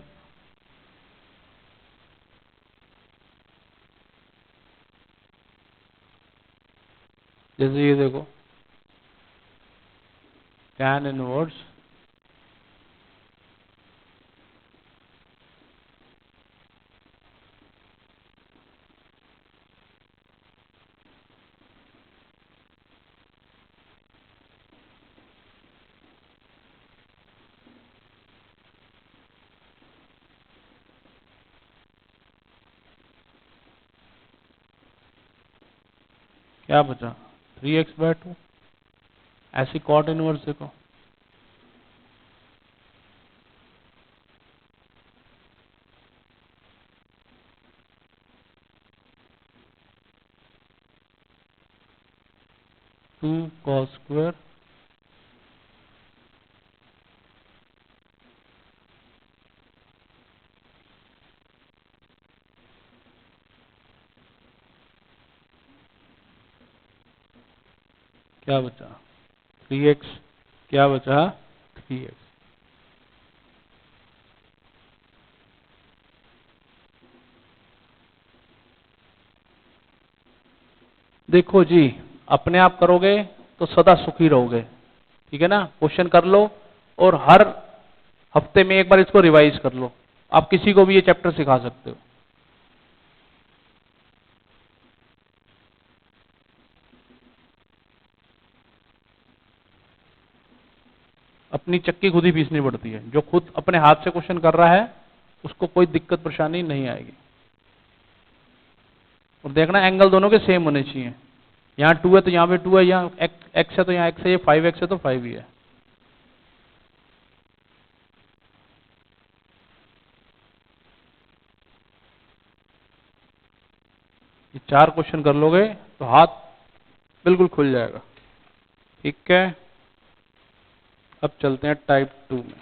Speaker 1: जैसे ये देखो tan इनवर्स क्या बचा 3x/2, ऐसी कॉट इनवर्स देखो, टू cos स्क्वायर क्या बचा 3x, क्या बचा 3x। देखो जी अपने आप करोगे तो सदा सुखी रहोगे, ठीक है ना। क्वेश्चन कर लो और हर हफ्ते में एक बार इसको रिवाइज कर लो, आप किसी को भी ये चैप्टर सिखा सकते हो। अपनी चक्की खुद ही पीसनी पड़ती है, जो खुद अपने हाथ से क्वेश्चन कर रहा है उसको कोई दिक्कत परेशानी नहीं आएगी। और देखना एंगल दोनों के सेम होने चाहिए, यहाँ 2 है तो यहाँ पे 2 है, यहाँ x है तो यहाँ x है, ये 5x है तो 5 ही है। ये 4 क्वेश्चन कर लोगे तो हाथ बिल्कुल खुल जाएगा। ठीक है, अब चलते हैं टाइप 2 में।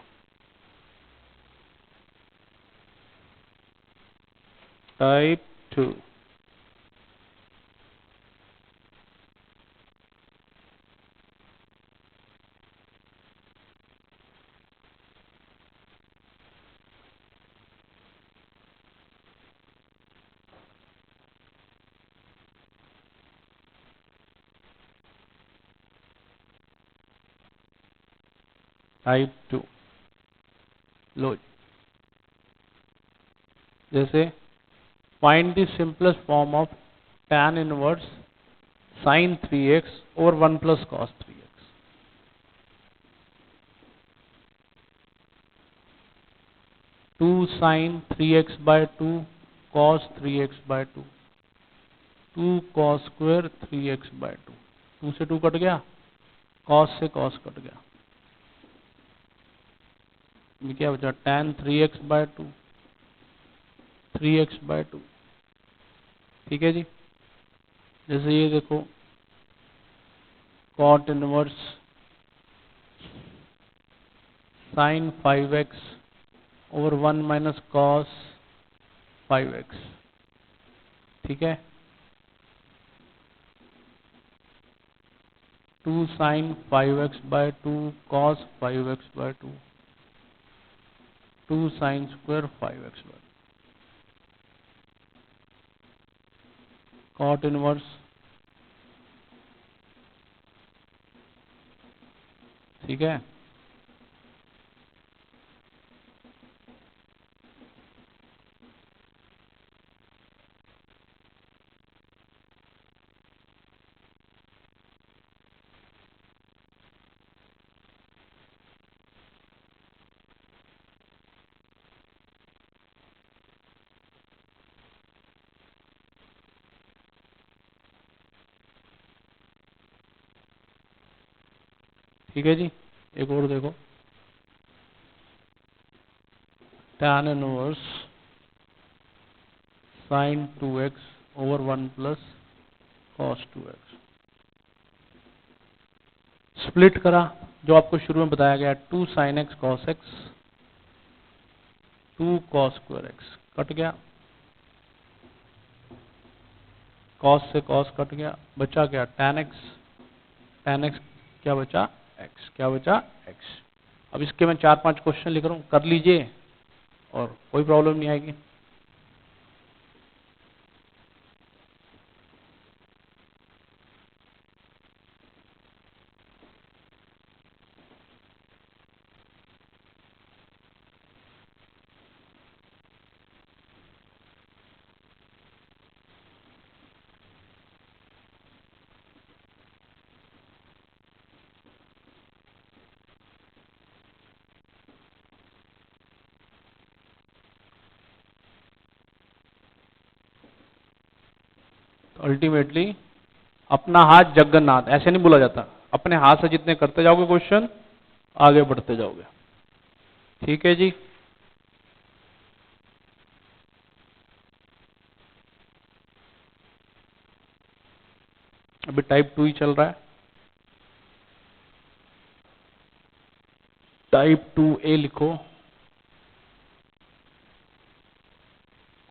Speaker 1: टाइप 2 टाइप 2 लो जैसे find the simplest form of tan inverse sin 3x over 1 plus cos 3x। Two sine 3x/2 cos 3x/2, 2 cos square 3x/2, 2 से 2 कट गया, कॉस से कॉस कट गया, ये क्या बचा, tan 3x/2, 3x/2। ठीक है जी। जैसे ये देखो cot inverse sine 5x over 1 minus cos 5x। ठीक है, 2 sine 5x/2 cos 5x/2, 2 sine square 5x/2, cot inverse. ठीक है, ठीक है जी। एक और देखो, tan inverse sine 2x over 1 plus cos 2x। Split करा, जो आपको शुरू में बताया गया, 2 sine x cos x, 2 cos square x cut गया, कॉस से कॉस कट गया, बचा क्या, tan x, tan x क्या बचा, x, क्या बचा, x। अब इसके मैं 4-5 क्वेश्चन लिख रहा हूँ, कर लीजिए और कोई प्रॉब्लम नहीं आएगी। अल्टीमेटली अपना हाथ जगन्नाथ ऐसे नहीं बोला जाता, अपने हाथ से जितने करते जाओगे क्वेश्चन आगे बढ़ते जाओगे। ठीक है जी। अभी टाइप 2 ही चल रहा है, टाइप 2A लिखो।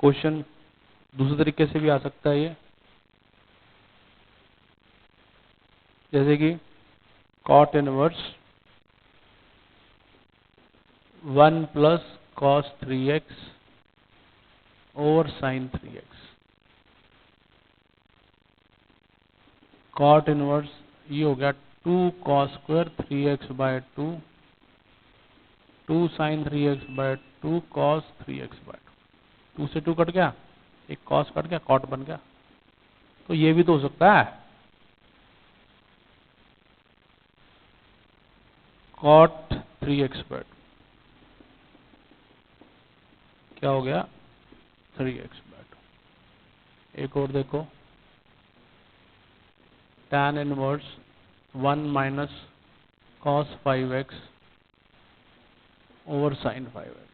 Speaker 1: क्वेश्चन दूसरे तरीके से भी आ सकता है ये, जैसे कि cot inverse 1 plus cos 3x over sine 3x, cot inverse ये हो गया 2 cos square 3x/2, 2 sign 3x/2 cos 3x/2, 2 से 2 कट गया, एक कॉस कट गया, कॉट बन गया। तो ये भी तो हो सकता है, कॉट 3x/2 क्या हो गया, 3x/2। एक और देखो, tan inverse 1 minus cos 5x over sine 5x,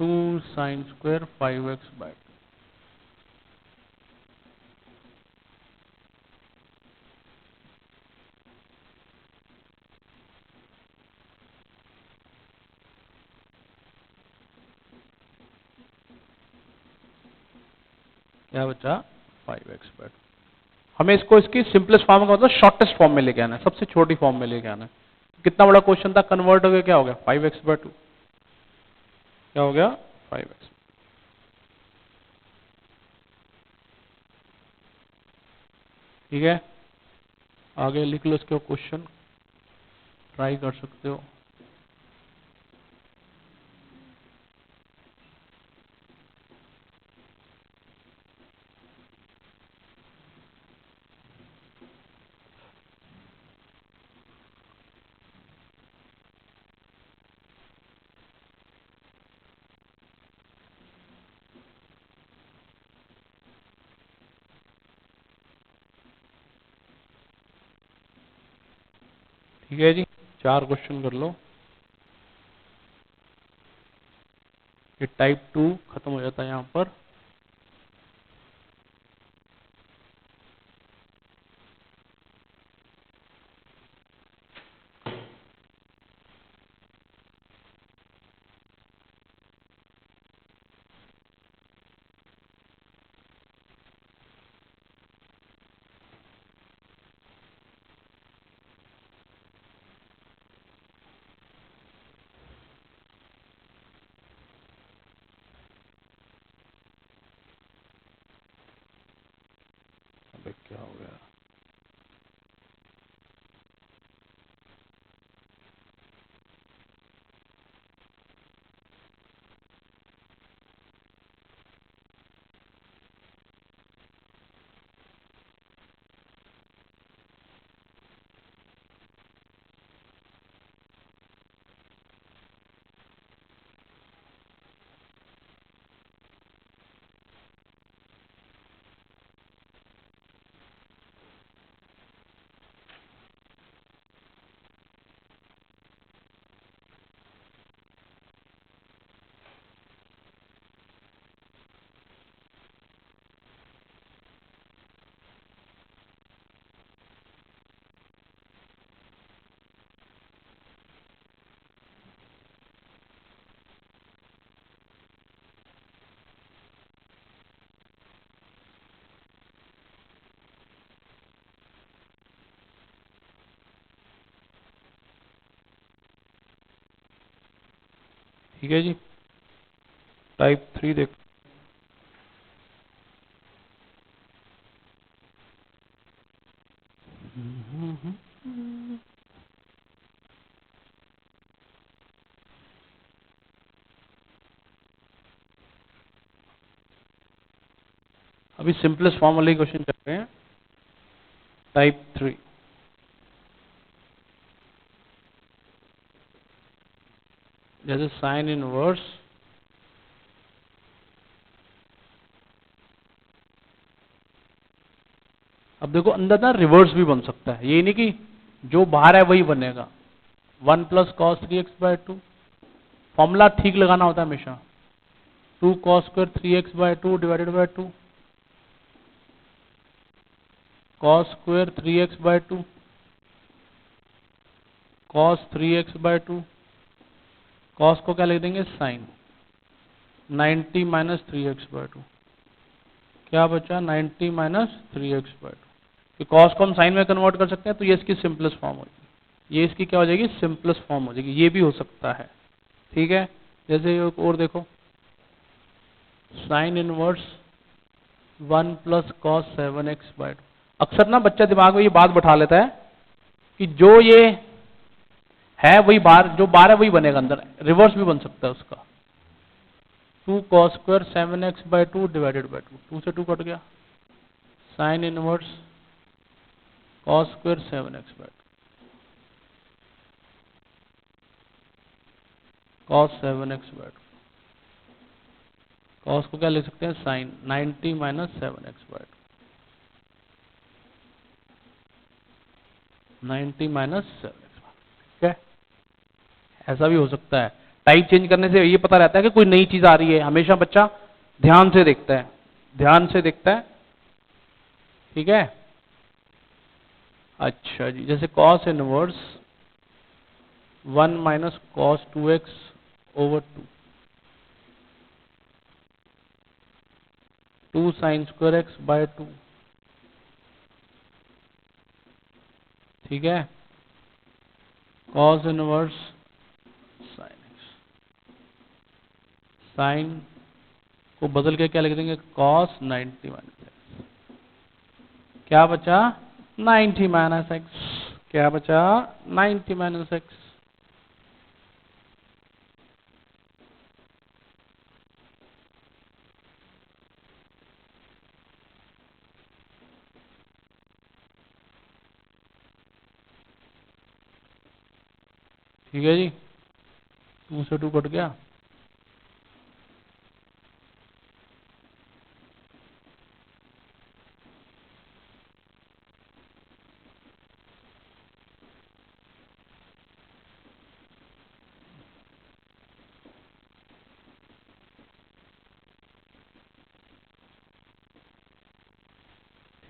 Speaker 1: 2 sine square 5x/2। क्या बचा, 5x/2। हमें इसको इसकी सिंपलेस्ट फॉर्म का मतलब शॉर्टेस्ट फॉर्म में लेके आना है, सबसे छोटी फॉर्म में लेके आना है। कितना बड़ा क्वेश्चन था, कन्वर्ट हो गया, क्या हो गया, 5x/2, क्या हो गया, 5x। ठीक है, आगे लिख लो इसके क्वेश्चन, ट्राई कर सकते हो। ठीक है जी, 4 क्वेश्चन कर लो। ये टाइप 2 खत्म हो जाता है यहाँ पर। अबे क्या हो गया? ठीक है जी, टाइप 3 देखो। अभी सिंपलेस्ट फॉर्म वाले क्वेश्चन चल रहे हैं। टाइप 3, जैसे साइन इनवर्स अब देखो अंदर ना रिवर्स भी बन सकता है, ये नहीं कि जो बाहर है वही बनेगा। 1 प्लस कॉस 3x/2 फॉर्मूला ठीक लगाना होता है हमेशा। 2 cos square 3x/2 divided by 2 cos square 3x/2 cos 3x/2 cos को क्या लिख देंगे साइन 90 माइनस 3x/2 क्या बचा 90 माइनस 3x/2। कि कॉस को हम साइन में कन्वर्ट कर सकते हैं तो ये इसकी सिंपलेस्ट फॉर्म हो जाएगी, ये इसकी क्या हो जाएगी सिंपलेस्ट फॉर्म हो जाएगी। ये भी हो सकता है, ठीक है। जैसे एक और देखो sine inverse 1 plus cos 7x/2। अक्सर ना बच्चा दिमाग में ये बात बैठा लेता है कि जो ये है वही बाहर, जो बाहर है वही बनेगा अंदर, रिवर्स भी बन सकता है उसका। 2 cos square 7x/2 divided by 2, 2 से 2 कट गया, sine inverse cos square 7x/2 cos 7x/2 cos को क्या लिख सकते हैं sign 90 minus 7x/2 90 minus 7x/2, ठीक है। ऐसा भी हो सकता है। टाइप चेंज करने से ये पता रहता है कि कोई नई चीज आ रही है। हमेशा बच्चा ध्यान से देखता है, ध्यान से देखता है, ठीक है। अच्छा जी, जैसे cos inverse 1 minus cos 2x/2 2 sine square x/2, ठीक है। Cos inverse sine x, sine को बदल के क्या लिख देंगे कॉस 90 माइनस एक्स, क्या बचा 90 माइनस एक्स, क्या बचा 90 माइनस एक्स। ठीक है जी, 2 से 2 कट गया,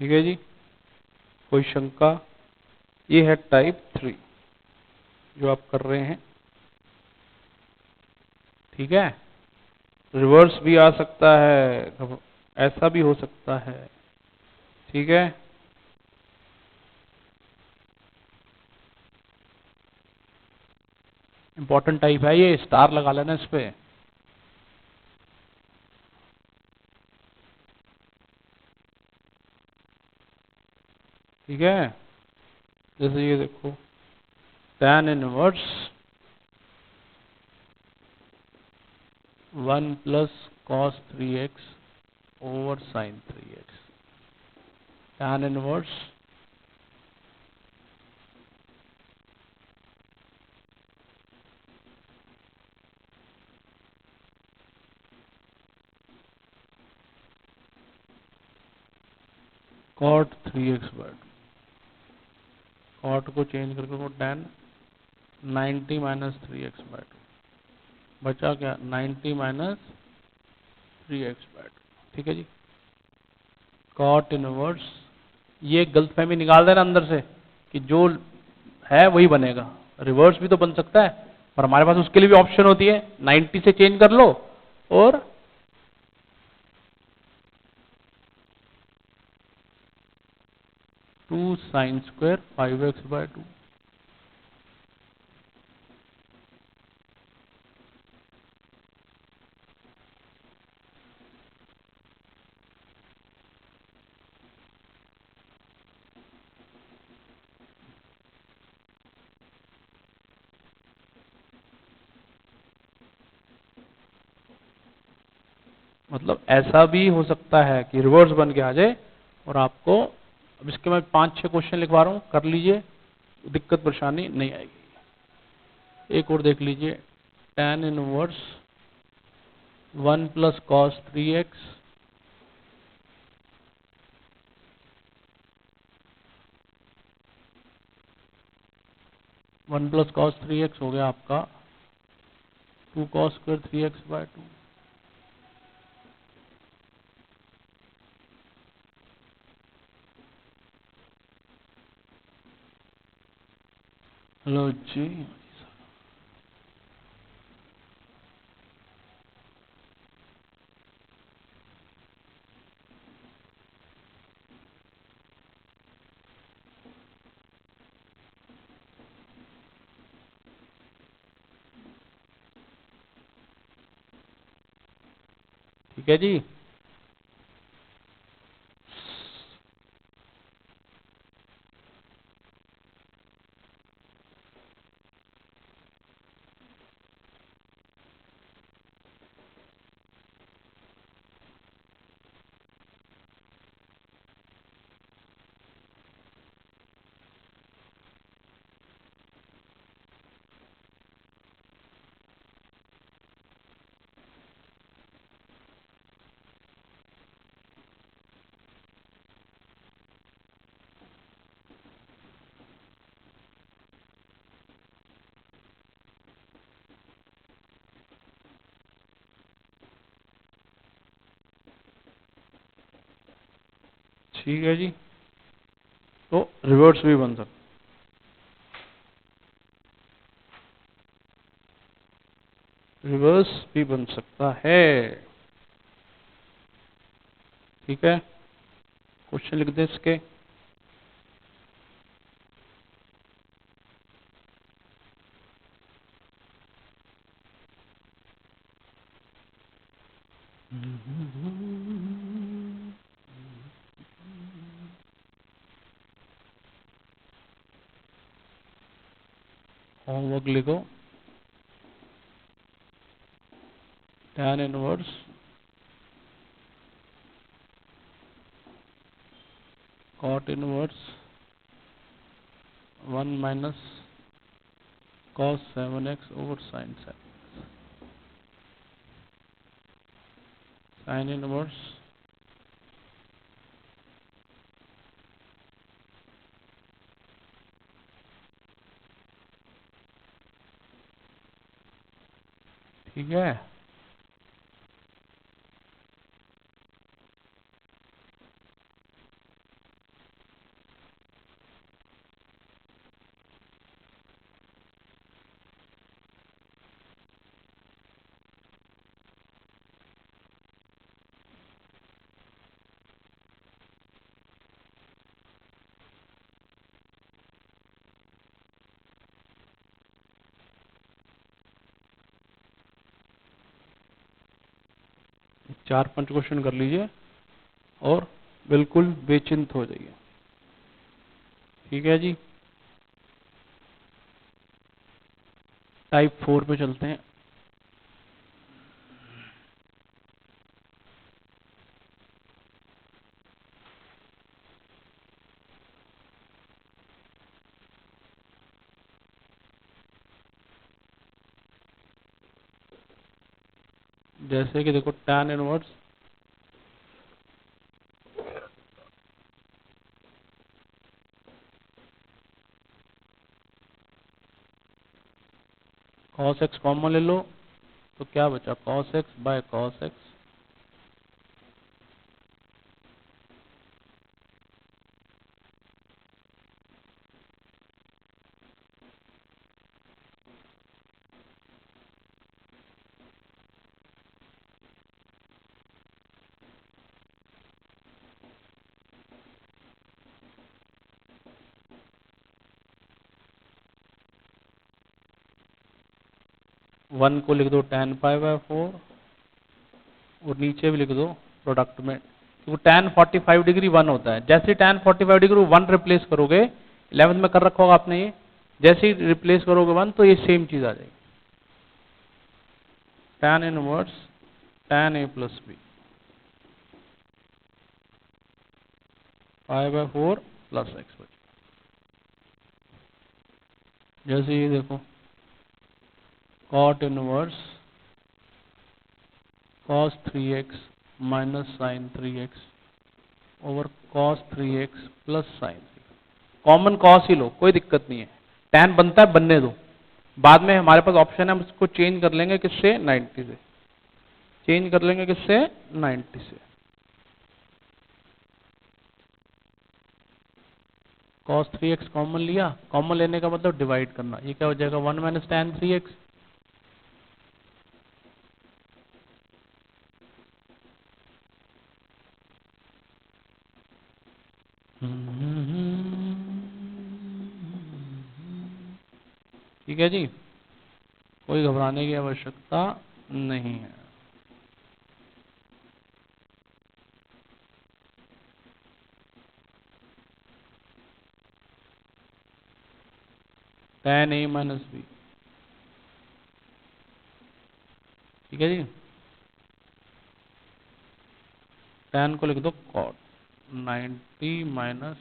Speaker 1: ठीक है जी, कोई शंका? ये है टाइप 3 जो आप कर रहे हैं। ठीक है, रिवर्स भी आ सकता है, ऐसा भी हो सकता है। ठीक है, इंपॉर्टेंट टाइप है ये, स्टार लगा लेना इस पे। ठीक है, जैसे ये देखो, tan inverse 1 plus cos 3x over sine 3x, tan inverse cot 3x/2, cot को चेंज करके tan 90 माइनस 3x/2, बचा क्या 90 माइनस 3x/2। ठीक है जी, cot इनवर्स, ये गलतफहमी निकाल देना अंदर से कि जो है वही बनेगा, रिवर्स भी तो बन सकता है, पर हमारे पास उसके लिए भी ऑप्शन होती है, 90 से चेंज कर लो और 2 साइन स्क्वायर 5x/2। मतलब ऐसा भी हो सकता है कि रिवर्स बन के आ जाए और आपको, अब इसके मैं 5-6 क्वेश्चन लिखवा रहा हूँ, कर लीजिए, दिक्कत परेशानी नहीं आएगी। एक और देख लीजिए, tan inverse 1 plus cos 3x 1 plus cos 3x हो गया आपका 2 कॉस स्क्वायर 3x/2। हेलो जी, ठीक है जी। ठीक है जी, तो रिवर्स भी बन सकता, रिवर्स भी बन सकता है। ठीक है, क्वेश्चन लिख दें इसके। होमवर्क लिखो, tan inverse cot inverse 1 minus cos 7x over sin 7, sin inverse ठीक है, 4-5 क्वेश्चन कर लीजिए और बिल्कुल बेचिंत हो जाइए। ठीक है जी, टाइप 4 पे चलते हैं। जैसे कि देखो tan inverse cos x common ले लो तो क्या बचा, cos x by cos x। One को लिख दो tan पाई बाय 4 और नीचे भी लिख दो प्रोडक्ट में, क्योंकि tan 45 डिग्री 1 होता है। जैसे tan 45 डिग्री 1 रिप्लेस करोगे, 11th में कर रखा होगा आपने ये, जैसे ही रिप्लेस करोगे 1 तो ये सेम चीज आ जाएगी, tan inverse tan a plus b pi by 4 plus x. जैसे ये देखो cot inverse cos 3x minus sin 3x over cos 3x plus sin 3। Common cos ही लो, कोई दिक्कत नहीं है, tan बनता है बनने दो, बाद में हमारे पास ऑप्शन है, हम उसको चेंज कर लेंगे किससे, 90 से। चेंज कर लेंगे किससे, 90 से। cos 3x कॉमन लिया, कॉमन लेने का मतलब डिवाइड करना, ये क्या हो जाएगा 1 माइनस tan 3x। ठीक है जी, कोई घबराने की आवश्यकता नहीं है। tan a माइनस बी, ठीक है जी, tan को लिख दो cot 90 माइनस,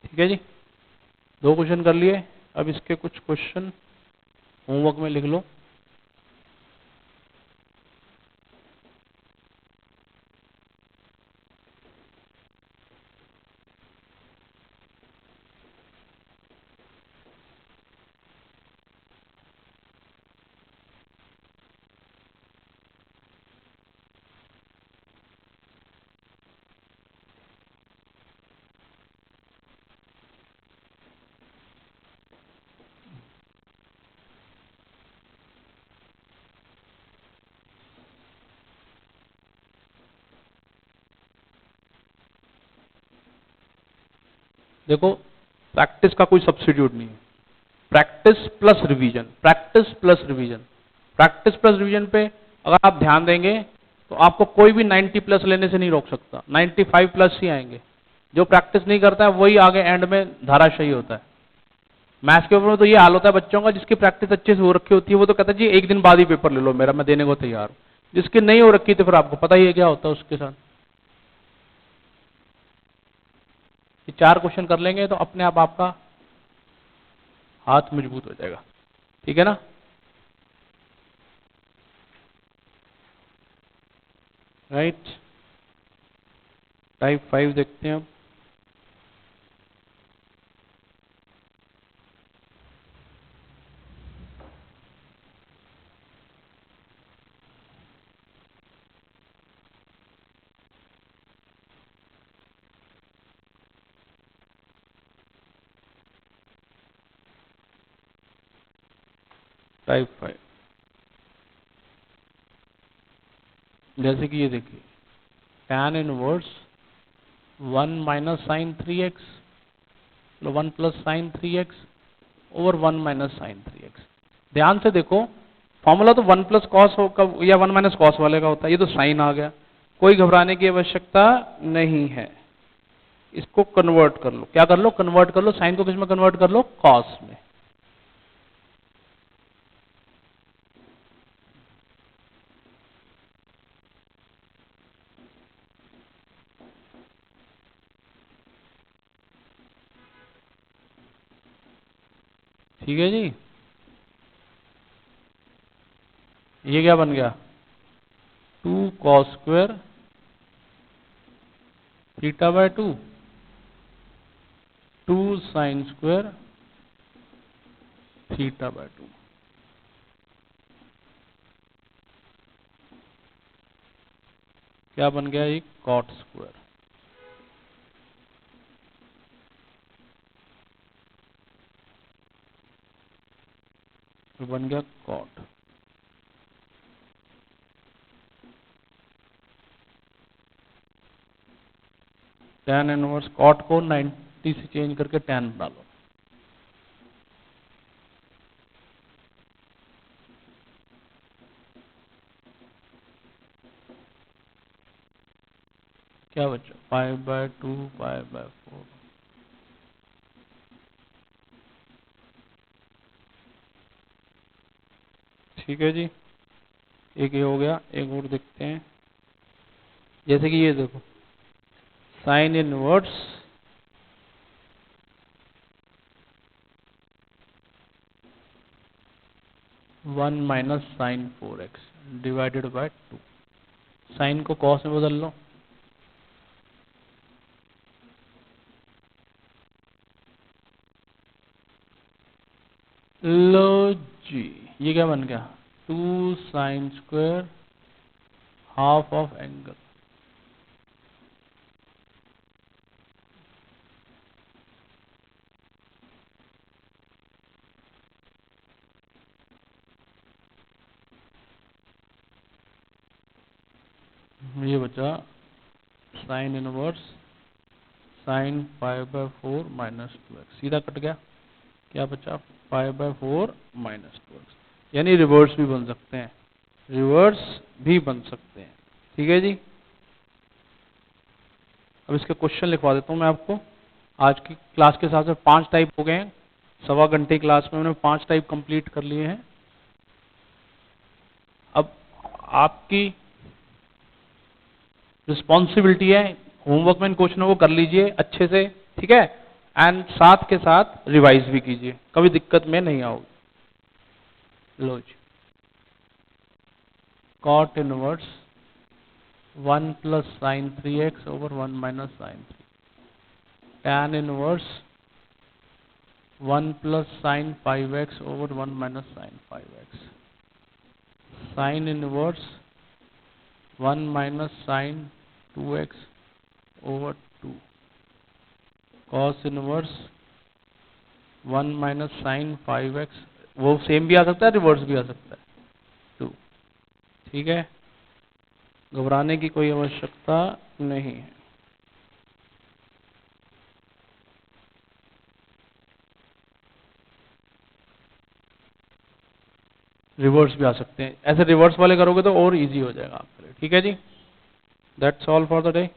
Speaker 1: ठीक है जी, 2 क्वेश्चन कर लिए। अब इसके कुछ क्वेश्चन होमवर्क में लिख लो। देखो प्रैक्टिस का कोई सब्स्टिट्यूट नहीं है, practice plus revision, practice plus revision. Practice plus revision पे अगर आप ध्यान देंगे तो आपको कोई भी 90 प्लस लेने से नहीं रोक सकता, 95 प्लस ही आएंगे। जो प्रैक्टिस नहीं करता है वही आगे एंड में धाराशायी होता है। मैथ्स के पेपर में तो ये हाल होता है बच्चों का, जिसकी प्रैक्टिस अच्छे से हो रखी होती है वो तो कहता है जी एक दिन बाद ही पेपर ले लो मेरा, मैं देने को तैयार हूं। जिसकी नहीं हो रखी तो फिर आपको पता ही है क्या होता है उसके साथ। ये 4 क्वेश्चन कर लेंगे तो अपने आप आपका हाथ मजबूत हो जाएगा, ठीक है ना। राइट, टाइप 5 देखते हैं अब। टाइप 5 जैसे कि ये देखिए tan inverse 1 minus sine 3x, 1 plus sine 3x over 1 minus sine 3x। ध्यान से देखो, फॉर्मूला तो 1 प्लस कॉस या 1 माइनस कॉस वाले का होता है, ये तो साइन आ गया, कोई घबराने की आवश्यकता नहीं है। इसको कन्वर्ट कर लो, क्या कर लो, कन्वर्ट कर लो, साइन को किस में कन्वर्ट कर लो, कॉस में। ठीक है जी, ये क्या बन गया, 2 cos square theta by 2, 2 sine square theta by 2। क्या बन गया, एक कॉट स्क्वायर। तो बन गया कॉट। tan इनवर्स कॉट को 90 से चेंज करके tan बना लो। क्या बचा, 5/2 5/4। ठीक है जी, एक ये हो गया, एक और देखते हैं। जैसे कि ये देखो, sine inverse 1 minus sine 4x divided by 2। Sine को कॉस में बदल लो, लो जी, ये क्या बन गया, 2 sine square half of angle. ये बचा sign inverse sign 5/4 minus 2x, सीधा कट गया। क्या बचा, 5/4 माइनस 2x, यानी रिवर्स भी बन सकते हैं, रिवर्स भी बन सकते हैं। ठीक है जी, अब इसके क्वेश्चन लिखवा देता हूँ मैं आपको। आज की क्लास के हिसाब से 5 टाइप हो गए हैं, सवा घंटे क्लास में मैंने 5 टाइप कंप्लीट कर लिए हैं। अब आपकी रिस्पॉन्सिबिलिटी है, होमवर्क में इन क्वेश्चनों को कर लीजिए अच्छे से, ठीक है, एंड साथ के साथ रिवाइज भी कीजिए, कभी दिक्कत में नहीं आओगे। लो जी, cot inverse 1 plus sine 3x over 1 minus sine 3, tan inverse 1 plus sine 5x over 1 minus sine 5x, sine inverse 1 minus sine 2x over 2, cos inverse 1 minus sine 5x, वो सेम भी आ सकता है, रिवर्स भी आ सकता है, 2। ठीक है, घबराने की कोई आवश्यकता नहीं है। रिवर्स भी आ सकते हैं, ऐसे रिवर्स वाले करोगे तो और इजी हो जाएगा आपके लिए। ठीक है जी, that's all for the day.